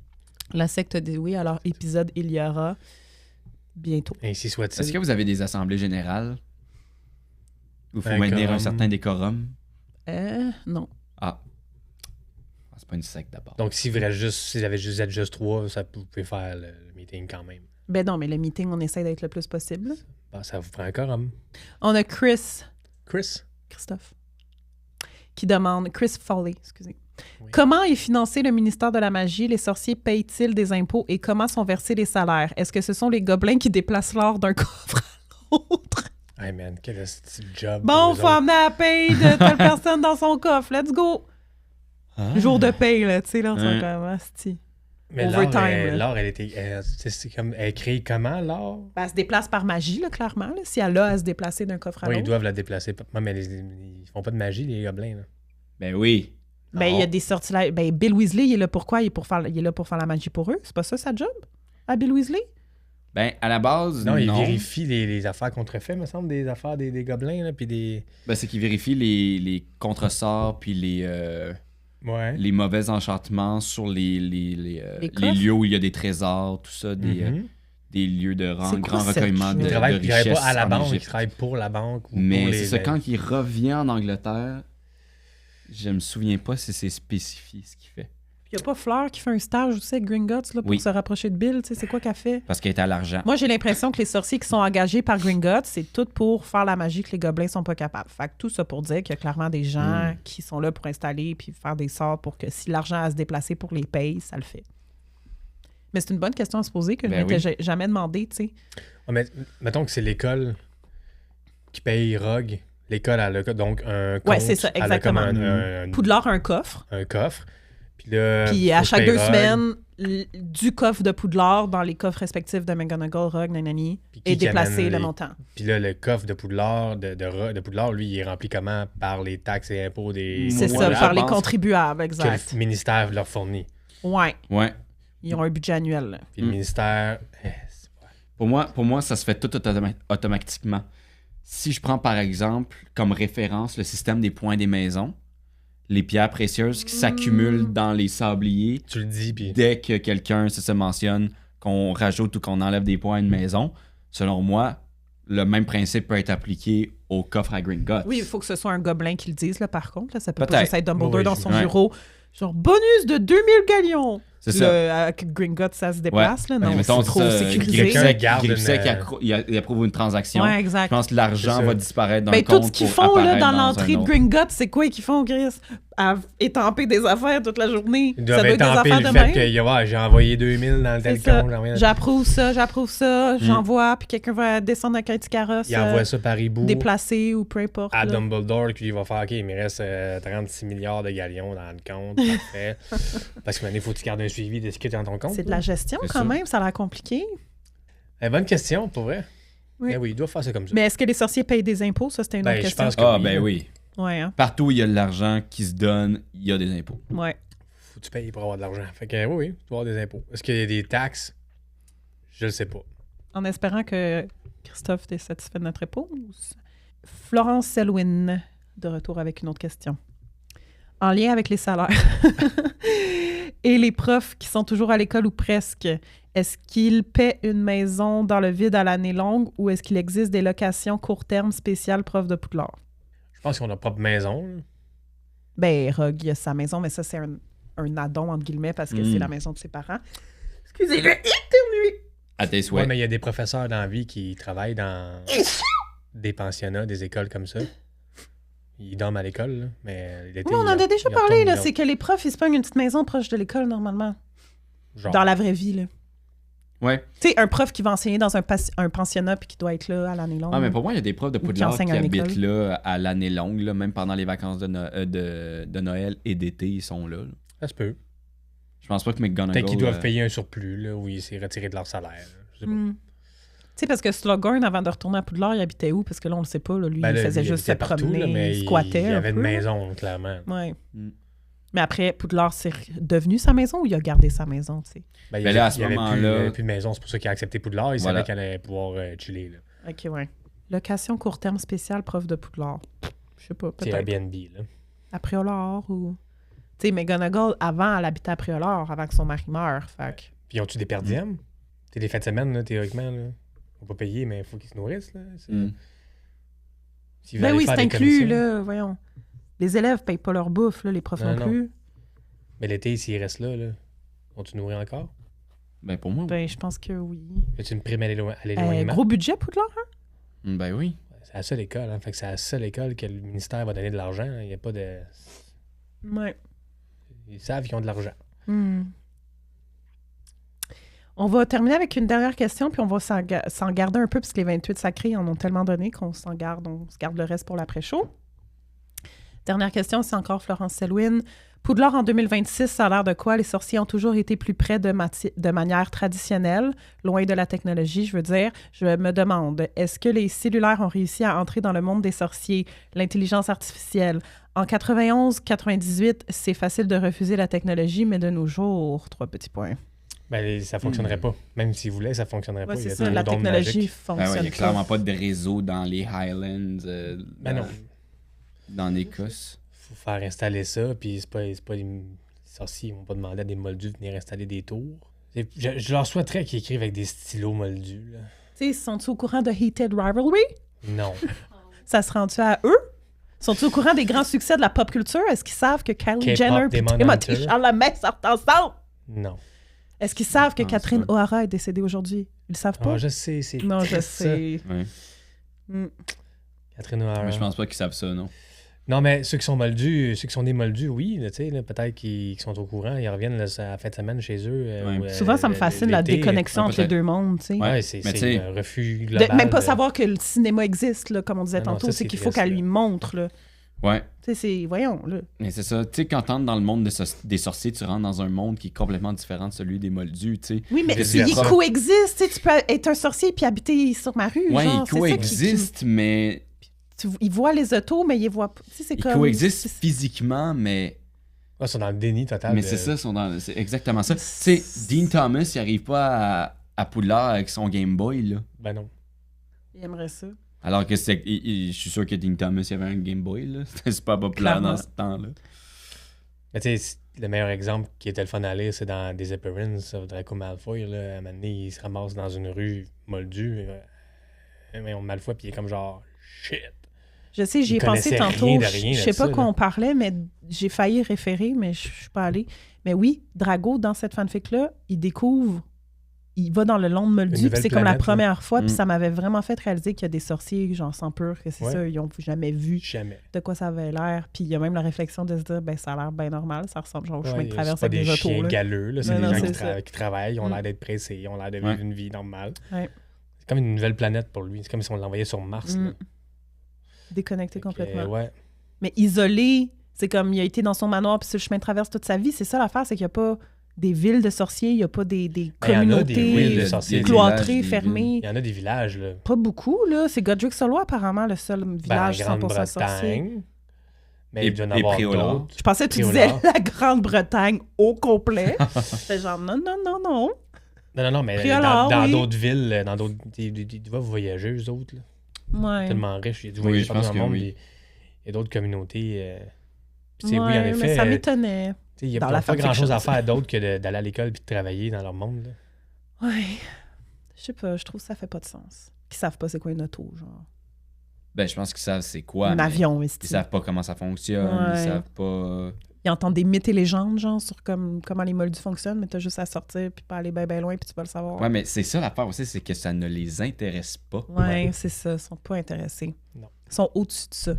La secte dit oui, alors épisode, il y aura bientôt. Ainsi soit-il. Est-ce que vous avez des assemblées générales où il faut Un maintenir un quorum. certain décorum? Non. Ah, c'est pas une secte d'abord. Donc, si vous êtes juste 3, ça, vous pouvez faire le meeting quand même. Ben non, mais le meeting, on essaie d'être le plus possible. Bon, ça vous prend un quorum. On a Christophe, qui demande, Chris Foley, excusez. Oui. Comment est financé le ministère de la magie? Les sorciers payent-ils des impôts et comment sont versés les salaires? Est-ce que ce sont les gobelins qui déplacent l'or d'un coffre à l'autre? Hey man, quel petit job. Bon, pour faut eux autres. amener la paye de telle personne dans son coffre. Let's go! Ah. Jour de paye, là, tu sais, là, on Ouais. s'en comme, asti. Mais Overtime, l'or, là. elle était. C'est comme. Elle est créée comment, l'or? Ben, elle se déplace par magie, là, clairement. Là, si elle a à se déplacer d'un coffre à Oui, ils l'autre. doivent la déplacer. Ouais, mais ils font pas de magie, les gobelins. Là. Ben oui. Ben, il y a des sortilèges. Ben, Bill Weasley, il est là pour quoi? Il est là pour faire la magie pour eux. C'est pas ça, sa job? À Bill Weasley? Ben, à la base, Non, non. ils vérifient les affaires contrefaits, me semble, des affaires des gobelins, là, puis des. Ben, c'est qu'ils vérifient les contresorts puis Ouais. les mauvais enchantements sur les coffres? lieux où il y a des trésors, tout ça, des lieux de C'est quoi grand cette recueillement chose? de, Ils de travaillent richesses pas à la en banque, ils Égypte. travaillent pour la banque. Ou pour Mais les, c'est ça, quand il revient en Angleterre, je me souviens pas si c'est spécifié ce qu'il fait. Il y a pas Fleur qui fait un stage aussi avec Gringotts là, pour Oui. se rapprocher de Bill. Tu sais, c'est quoi qu'elle fait? Parce qu'elle est à l'argent. Moi, j'ai l'impression que les sorciers qui sont engagés par Gringotts, c'est tout pour faire la magie que les gobelins sont pas capables. Fait que tout ça pour dire qu'il y a clairement des gens qui sont là pour installer puis faire des sorts pour que si l'argent a à se déplacer pour les payes, ça le fait. Mais c'est une bonne question à se poser que je Ben m'étais jamais demandé, tu sais. Ouais, mais mettons que c'est l'école qui paye Rogue. L'école, elle a donc un compte. Ouais, c'est ça, Elle a comme exactement. Poudlard a un coffre. un coffre. Puis là, Puis faut à que chaque je paye 2 Rogue. semaines, du coffre de Poudlard dans les coffres respectifs de McGonagall, Rogue, nanani, Puis qui et qui déplacer amène le les- montant. Puis là, le coffre de Poudlard, de Poudlard, lui, il est rempli comment? Par les taxes et impôts des... C'est Moi, ça, je par les pense contribuables, que exact. le ministère leur fournit. Ouais, Ouais. ils ont un budget annuel. Là. Puis le ministère... Pour moi, ça se fait tout automatiquement. Si je prends par exemple comme référence le système des points des maisons, les pierres précieuses qui s'accumulent dans les sabliers, Tu le dis, puis... dès que quelqu'un se mentionne qu'on rajoute ou qu'on enlève des points à une maison, selon moi, le même principe peut être appliqué au coffre à Gringotts. Oui, il faut que ce soit un gobelin qui le dise, là, par contre. Là. Ça peut pas Peut-être. juste être Dumbledore Oui, dans son ouais. bureau. Genre, bonus de 2000 galions! C'est ça. Avec Gringotts, ça se déplace. Là. Non, Ben, mettons, c'est trop ça, sécurisé. quelqu'un garde Griffsec, une- il approuve une transaction. Ouais, Je exact. pense que l'argent C'est ça. va disparaître d'un Ben, compte tout ce qu'ils pour font là, apparaître dans un l'entrée de autre. Gringotts, c'est quoi qu'ils font, Chris? À étamper des affaires toute la journée. Ils Ça doivent doit être des étamper affaires le de fait même. que ouais, j'ai envoyé 2000 dans tel C'est ça. compte. j'ai envoyé- J'approuve ça, j'envoie, puis quelqu'un va descendre avec un petit carrosse, Il envoie ça par hibou déplacé ou peu importe. à là. Dumbledore, puis il va faire, OK, il me reste 36 milliards de galions dans le compte. Parfait. Parce que maintenant, il faut que tu gardes un suivi de ce qui est dans ton compte. C'est de la gestion C'est quand ça. même, ça a l'air compliqué. Bonne question, pour vrai. Oui. Mais oui, il doit faire ça comme ça. Mais est-ce que les sorciers payent des impôts? Ça, c'était une Ben, autre je question. pense que Ah, oui. ben oui. Ouais, hein? Partout où il y a de l'argent qui se donne, il y a des impôts. Ouais. Faut que tu payes pour avoir de l'argent. Fait que oui, tu dois avoir des impôts. Est-ce qu'il y a des taxes? Je le sais pas. En espérant que Christophe t'ait satisfait de notre réponse. Florence Selwyn, de retour avec une autre question. En lien avec les salaires et les profs qui sont toujours à l'école ou presque, est-ce qu'ils paient une maison dans le vide à l'année longue ou est-ce qu'il existe des locations court terme spéciales profs de Poudlard? Je pense qu'on a propre maison. là. Ben, Rogue, il a sa maison, mais ça, c'est un addon, entre guillemets, parce que c'est la maison de ses parents. Excusez-le, éternué! À tes Ouais, souhaits. mais il y a des professeurs dans la vie qui travaillent dans des pensionnats, des écoles comme ça. Ils dorment à l'école, là, mais l'été, Oui, on en a ils déjà ils parlé, retournent là. là. C'est que les profs, ils se pognent une petite maison proche de l'école, normalement. Genre, Dans la vraie vie, là. Ouais. Tu sais, un prof qui va enseigner dans un pensionnat puis qui doit être là à l'année longue. Ah, mais pour moi, il y a des profs de qui Poudlard qui enseignent à habitent l'école. là à l'année longue, là, même pendant les vacances de Noël et d'été, ils sont là. ça se peut. Je pense pas que McGonagall... Peut-être qu'ils doivent payer un surplus, là, où il s'est retiré de leur salaire. Là. Je sais pas. Tu sais, parce que Slughorn, avant de retourner à Poudlard, il habitait où? Parce que là, on le sait pas. Là. Lui, Ben, il là, faisait il juste se habitait partout, promener, là, mais il squattait il y avait un une peu. maison, clairement. Ouais. Mm. Mais après, Poudlard, c'est devenu sa maison ou il a gardé sa maison, tu sais? Ben, Ben là, à ce il y avait moment-là- plus, il y avait plus de maison, c'est pour ça qu'il a accepté Poudlard. Il Voilà. savait qu'elle allait pouvoir chiller. Là. OK, ouais. Location court terme spéciale, prof de Poudlard. Je sais pas, C'est peut-être. Airbnb. Là. À Préolard ou... Tu sais, McGonagall, avant, elle habitait à Préolard, avant que son mari meure. Fait que... Puis, ont-tu des per diem? T'es des fins de semaine, là, théoriquement. Là. Faut pas payer, mais il faut qu'ils se nourrissent. Là. S'ils veulent Ben aller oui, faire c'est des inclus, commissions. là, voyons. Les élèves payent pas leur bouffe, là, les profs Non, non, non. plus. Mais l'été, s'ils restent là, vont-tu nourrir encore? Ben pour moi, Ben, je pense que oui. Y a-tu une prime à l'éloignement? Gros budget, Poudlard, hein? ben oui. C'est la seule école. Hein. Fait que c'est la seule école que le ministère va donner de l'argent. Il n'y a pas de... Ouais. Ils savent qu'ils ont de l'argent. On va terminer avec une dernière question, puis on va s'en garder un peu, parce que les 28 sacrés en ont tellement donné qu'on s'en garde, on se garde le reste pour l'après-show. Dernière question, c'est encore Florence Selwyn. Poudlard en 2026, ça a l'air de quoi? Les sorciers ont toujours été plus près de manière traditionnelle, loin de la technologie, je veux dire. Je me demande, est-ce que les cellulaires ont réussi à entrer dans le monde des sorciers, l'intelligence artificielle? En 91-98, c'est facile de refuser la technologie, mais de nos jours, 3 petits points. Ben, ça fonctionnerait pas. Même s'ils voulaient, ça fonctionnerait Ouais, pas. Il y c'est a ça, trop la d'ondes technologie magiques. Ben fonctionne ouais, il n'y a pas. clairement pas de réseau dans les Highlands, Ben non. dans l'Écosse. Faut faire installer ça, puis c'est pas les sorciers, ils vont pas demander à des moldus de venir installer des tours. Je leur souhaiterais qu'ils écrivent avec des stylos moldus. Là. Tu sais, sont-ils au courant de Heated Rivalry? Non. Ça se rend-tu à eux? Sont-ils au courant des grands succès de la pop culture? Est-ce qu'ils savent que Kylie K-pop, Jenner et Demon Timothée Hunter. Chalamet sortent ensemble? Non. Est-ce qu'ils savent que pense Catherine pas. O'Hara est décédée aujourd'hui? Ils le savent pas? Ah, je sais, c'est non, je triste, ça. sais. Ouais. Mm. Catherine O'Hara. Mais je pense pas qu'ils savent ça, non. Non, mais ceux qui sont moldus, ceux qui sont des moldus, oui, là, tu sais, là, peut-être qu'ils sont au courant, ils reviennent là, à la fin de semaine chez eux. Ouais. Souvent, ça me fascine la l'été. déconnexion Ouais, entre les peut-être. deux mondes, tu sais. Ouais, c'est Mais tu sais, un refus De global. même pas savoir que le cinéma existe, là, comme on disait Ah non, tantôt, ça, c'est c'est qu'il faut triste, qu'elle là. lui montre. Là. Ouais. Tu sais, c'est... Voyons, là. Mais c'est ça. Tu sais, quand t'entres dans le monde des sorciers, tu rentres dans un monde qui est complètement différent de celui des moldus, tu sais. Oui, mais Vice ils versa. coexistent. Tu sais, tu peux être un sorcier puis habiter sur ma rue. Ouais, genre, ils c'est ça coexistent, mais... Ils voient les autos, mais ils voient pas. Tu sais, c'est Ils comme... coexistent physiquement, mais... Ouais, ils sont dans le déni total. Mais c'est ça, c'est exactement ça. Tu sais, Dean Thomas, il arrive pas à Poudlard avec son Game Boy, là. Ben non. Ils aimeraient ça. Alors que je suis sûr que Dean Thomas, il avait un Game Boy, là. C'était super populaire Clairement. dans ce temps-là. Mais tu sais, le meilleur exemple qui était le fun à lire, c'est dans des Epirins, Draco Malfoy, là. À un moment donné, il se ramasse dans une rue moldue. Mais on Malfoy, puis il est comme genre, shit. Je sais, j'y ai Ils pensé connaissaient tantôt. rien de Je rien sais de pas ça, quoi là. on parlait, mais j'ai failli référer, mais je suis pas allée. Mais oui, Drago, dans cette fanfic-là, il découvre, il va dans le long de Moldu, puis nouvelle c'est comme la planète, première fois, puis Mm. ça m'avait vraiment fait réaliser qu'il y a des sorciers, genre sans peur, que c'est Ouais. ça, ils ont jamais vu Jamais. de quoi ça avait l'air. Puis il y a même la réflexion de se dire, ben ça a l'air bien normal, ça ressemble genre au chemin Ouais, de c'est traverse pas avec des des chiens autos. Là. galeux, là. C'est Non, des non, gens c'est ça. qui travaillent, ils ont Mm. l'air d'être pressés, ils ont l'air de Ouais. vivre une vie normale. Ouais. C'est comme une nouvelle planète pour lui. C'est comme si on l'envoyait sur Mars. Mm. là. Déconnecté complètement. Ouais. Mais isolé, c'est comme il a été dans son manoir puis sur le chemin de traverse toute sa vie. C'est ça l'affaire, c'est qu'il n'y a pas des villes de sorciers, il n'y a pas des Ben, il y en a communautés des villes de sorciers. cloîtrées, Des villages, fermées. Il y en a des villages, là. Pas beaucoup, là. C'est Godric Solo, apparemment, le seul Ben, village en 100% sorcier. Grande-Bretagne. Mais Et- il doit y en et avoir Préolard. d'autres. Je pensais que tu Préolard. disais la Grande-Bretagne au complet. C'était genre, non, non, non, non. Non, mais Préolard, dans oui. d'autres villes, dans d'autres. Tu vas voyager, eux autres, là. Ouais. Tellement riches. Il y a du Oui, voyage je partout pense dans le que monde. oui. puis Il y a d'autres communautés. Puis, tu sais, oui, en Ouais, effet. mais ça m'étonnait. tu sais, il n'y a dans pas la grand chose fanfiction, à ça. faire d'autre que d'aller à l'école puis de travailler dans leur monde. Là. Ouais. Je sais pas, je trouve que ça fait pas de sens. Qu'ils savent pas c'est quoi une auto, genre. Ben, je pense qu'ils savent c'est quoi. Un mais avion, Ils esti. savent pas comment ça fonctionne. Ouais. Ils savent pas... Ils entendent des mythes et légendes, genre, sur comment les moldus fonctionnent, mais t'as juste à sortir puis pas aller bien loin puis tu vas le savoir. Ouais, mais c'est ça l'affaire aussi, c'est que ça ne les intéresse pas. Ouais, c'est ça. Ils sont pas intéressés. Non. Ils sont au-dessus de ça.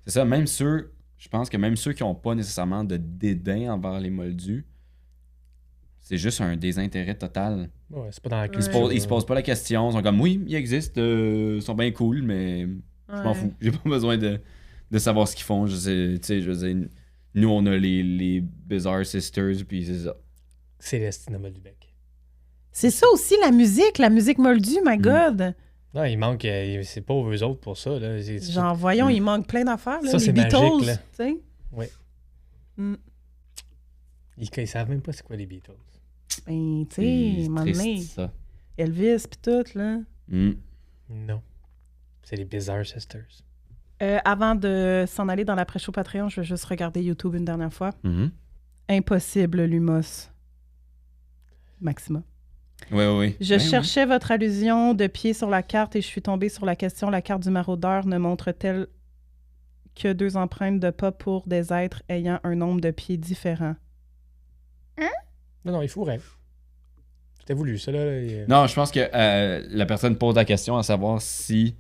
C'est ça, même ceux... Je pense que même ceux qui n'ont pas nécessairement de dédain envers les moldus, c'est juste un désintérêt total. Ouais, c'est pas dans la Ouais. culture. Ils se posent pas la question. Ils sont comme, oui, ils existent, ils sont bien cool, mais je m'en fous. J'ai pas besoin de savoir ce qu'ils font. Je veux dire, nous, on a les Bizarre Sisters, puis c'est ça. Célestina Moldubec. C'est ça aussi, la musique moldue, my God. Non, il manque... c'est pas eux autres pour ça, là. Genre, voyons, il manque plein d'affaires, là. Ça, les c'est Beatles, magique, là. tu sais. Oui. Mm. Ils savent même pas c'est quoi les Beatles. Ben, tu C'est sais, à un moment triste, donné, ça. Elvis pis tout, là. Mm. Non. C'est les Bizarre Sisters. Avant de s'en aller dans l'après-show Patreon, je vais juste regarder YouTube une dernière fois. Mhm. Impossible, Lumos. Maxima. Oui. Je Ben cherchais votre allusion de pied sur la carte et je suis tombée sur la question. La carte du maraudeur ne montre-t-elle que 2 empreintes de pas pour des êtres ayant un nombre de pieds différent? Non, il fourrait. C'était voulu, ça, là. Non, je pense que la personne pose la question à savoir si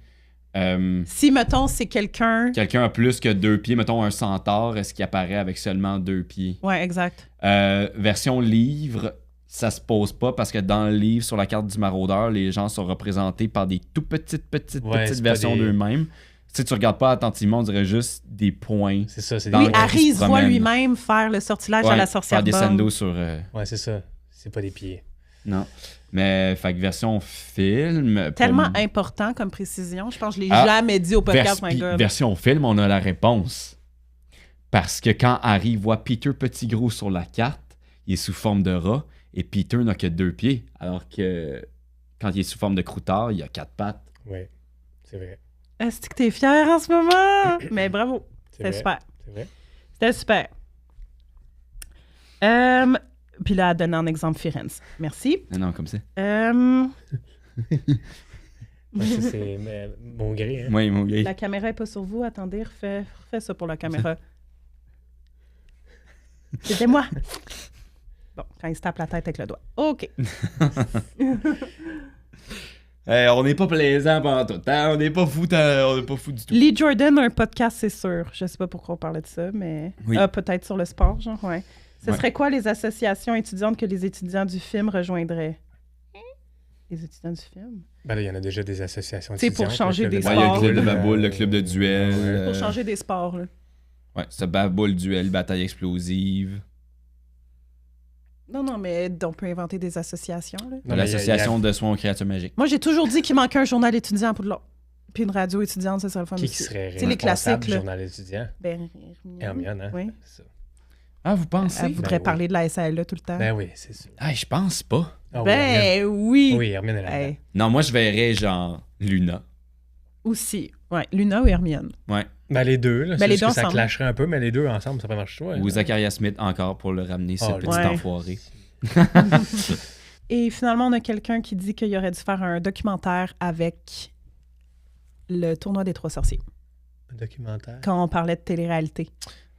Si, mettons, c'est quelqu'un... quelqu'un a plus que 2 pieds, mettons un centaure, est-ce qu'il apparaît avec seulement 2 pieds? Ouais, exact. Version livre, ça se pose pas parce que dans le livre, sur la carte du maraudeur, les gens sont représentés par des tout petites c'est pas versions des- d'eux-mêmes. Si tu regardes pas attentivement, on dirait juste des points. C'est ça, c'est Dans Oui, le- Harry, qui il se se voit promène. lui-même faire le sortilège à Ouais, la sorcière faire des bonne. sendos sur... Ouais, c'est ça. C'est pas des pieds. Non. Mais, fait que version film... pour- Tellement important comme précision. Je pense que je l'ai Ah, jamais dit au podcast, my God. Version film, on a la réponse. Parce que quand Harry voit Peter Pettigrew sur la carte, il est sous forme de rat et Peter n'a que 2 pieds. Alors que quand il est sous forme de croutard, il a 4 pattes. Oui, c'est vrai. Est-ce que t'es fier en ce moment? Mais bravo. C'est C'était vrai. super. C'est vrai. C'était super. Puis là, elle donne un exemple Firenze. Merci. Non, comme ça. Ouais, ça, c'est mon gré, hein. Oui, mon gars. La caméra est pas sur vous. Attendez, refais ça pour la caméra. C'était moi. Bon, quand il se tape la tête avec le doigt. OK. On n'est pas plaisant pendant tout le temps. On n'est pas fou du tout. Lee Jordan a un podcast, c'est sûr. Je sais pas pourquoi on parlait de ça, mais Oui. peut-être sur le sport, genre, ouais. Ce Ouais. serait quoi les associations étudiantes que les étudiants du film rejoindraient? Les étudiants du film? Ben là, il y en a déjà des associations C'est pour étudiantes, changer le club des de Ouais, il y a le sports. club de baboule, baboule, le club de duel. ouais. Pour changer des sports, là. Ouais, c'est baboule, duel, bataille explosive. Non, mais on peut inventer des associations, là. Non, mais L'association de soins aux créatures magiques. Moi, j'ai toujours dit qu'il manquait un journal étudiant pour de l'autre. Puis une radio étudiante, ça serait le fun Qui aussi. serait C'est les responsable classiques, du là. journal étudiant? Ben, Hermione, hein? Oui. C'est ça. Ah, vous pensez? Elle voudrait oui. parler de la SALE tout le temps. Ben oui, c'est sûr. Ah, je pense pas. Ah oui, Hermione. Ben oui! Oui, Hermione est là. Hey, Non, moi, je verrais genre Luna. aussi. Ouais, Luna ou Hermione. Ouais. Ben les deux, là. Ben, C'est les juste deux que ça ensemble. clasherait un peu, mais les deux ensemble, ça peut marcher. Ouais. Ou Zacharia Smith encore pour le ramener, ce Oh, petit ouais. enfoiré. Et finalement, on a quelqu'un qui dit qu'il aurait dû faire un documentaire avec le tournoi des 3 sorciers. Un documentaire. Quand on parlait de télé-réalité.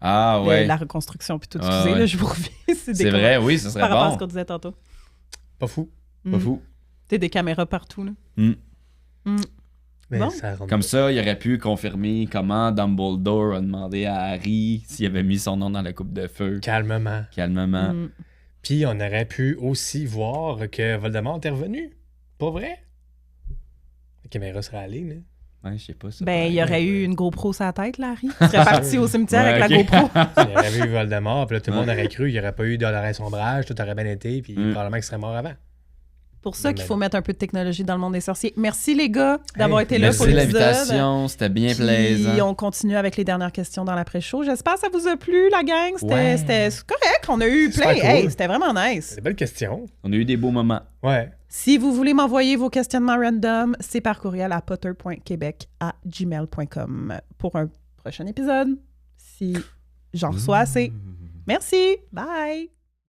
Ah ouais. La reconstruction, puis tout. Ah, Excusez, ouais. là, je vous reviens. C'est vrai, oui, ce serait Par rapport à ce bon. qu'on disait tantôt. Pas fou. Pas fou. T'as des caméras partout, là. Mais Bon. ça rentre. Comme ça, il aurait pu confirmer comment Dumbledore a demandé à Harry s'il avait mis son nom dans la coupe de feu. Calmement. Calmement. Mm. Puis on aurait pu aussi voir que Voldemort est revenu. Pas vrai? La caméra serait allée, là. Ouais, je sais pas ça. Ben, il y paraît. aurait eu une GoPro sur la tête, là, Harry. Il serait parti au cimetière Ouais, avec ok. la GoPro. Il aurait vu Voldemort, puis là, tout le monde Ouais. aurait cru. Il n'y aurait pas eu Dolores Sombrage, tout aurait bien été, puis probablement qu'il serait mort avant. Pour ça Non, qu'il mais faut non. mettre un peu de technologie dans le monde des sorciers. Merci, les gars, d'avoir Hey, été là Merci pour de l'épisode. l'invitation, c'était bien Puis plaisant. on continue avec les dernières questions dans l'après-show. J'espère que ça vous a plu, la gang. C'était Ouais. c'était correct. On a eu C'était plein. cool. Hey, c'était vraiment nice. C'est des belles questions. On a eu des beaux moments. Ouais. Si vous voulez m'envoyer vos questionnements random, c'est par courriel à potter.quebec@gmail.com pour un prochain épisode. Si j'en reçois assez. Merci. Bye.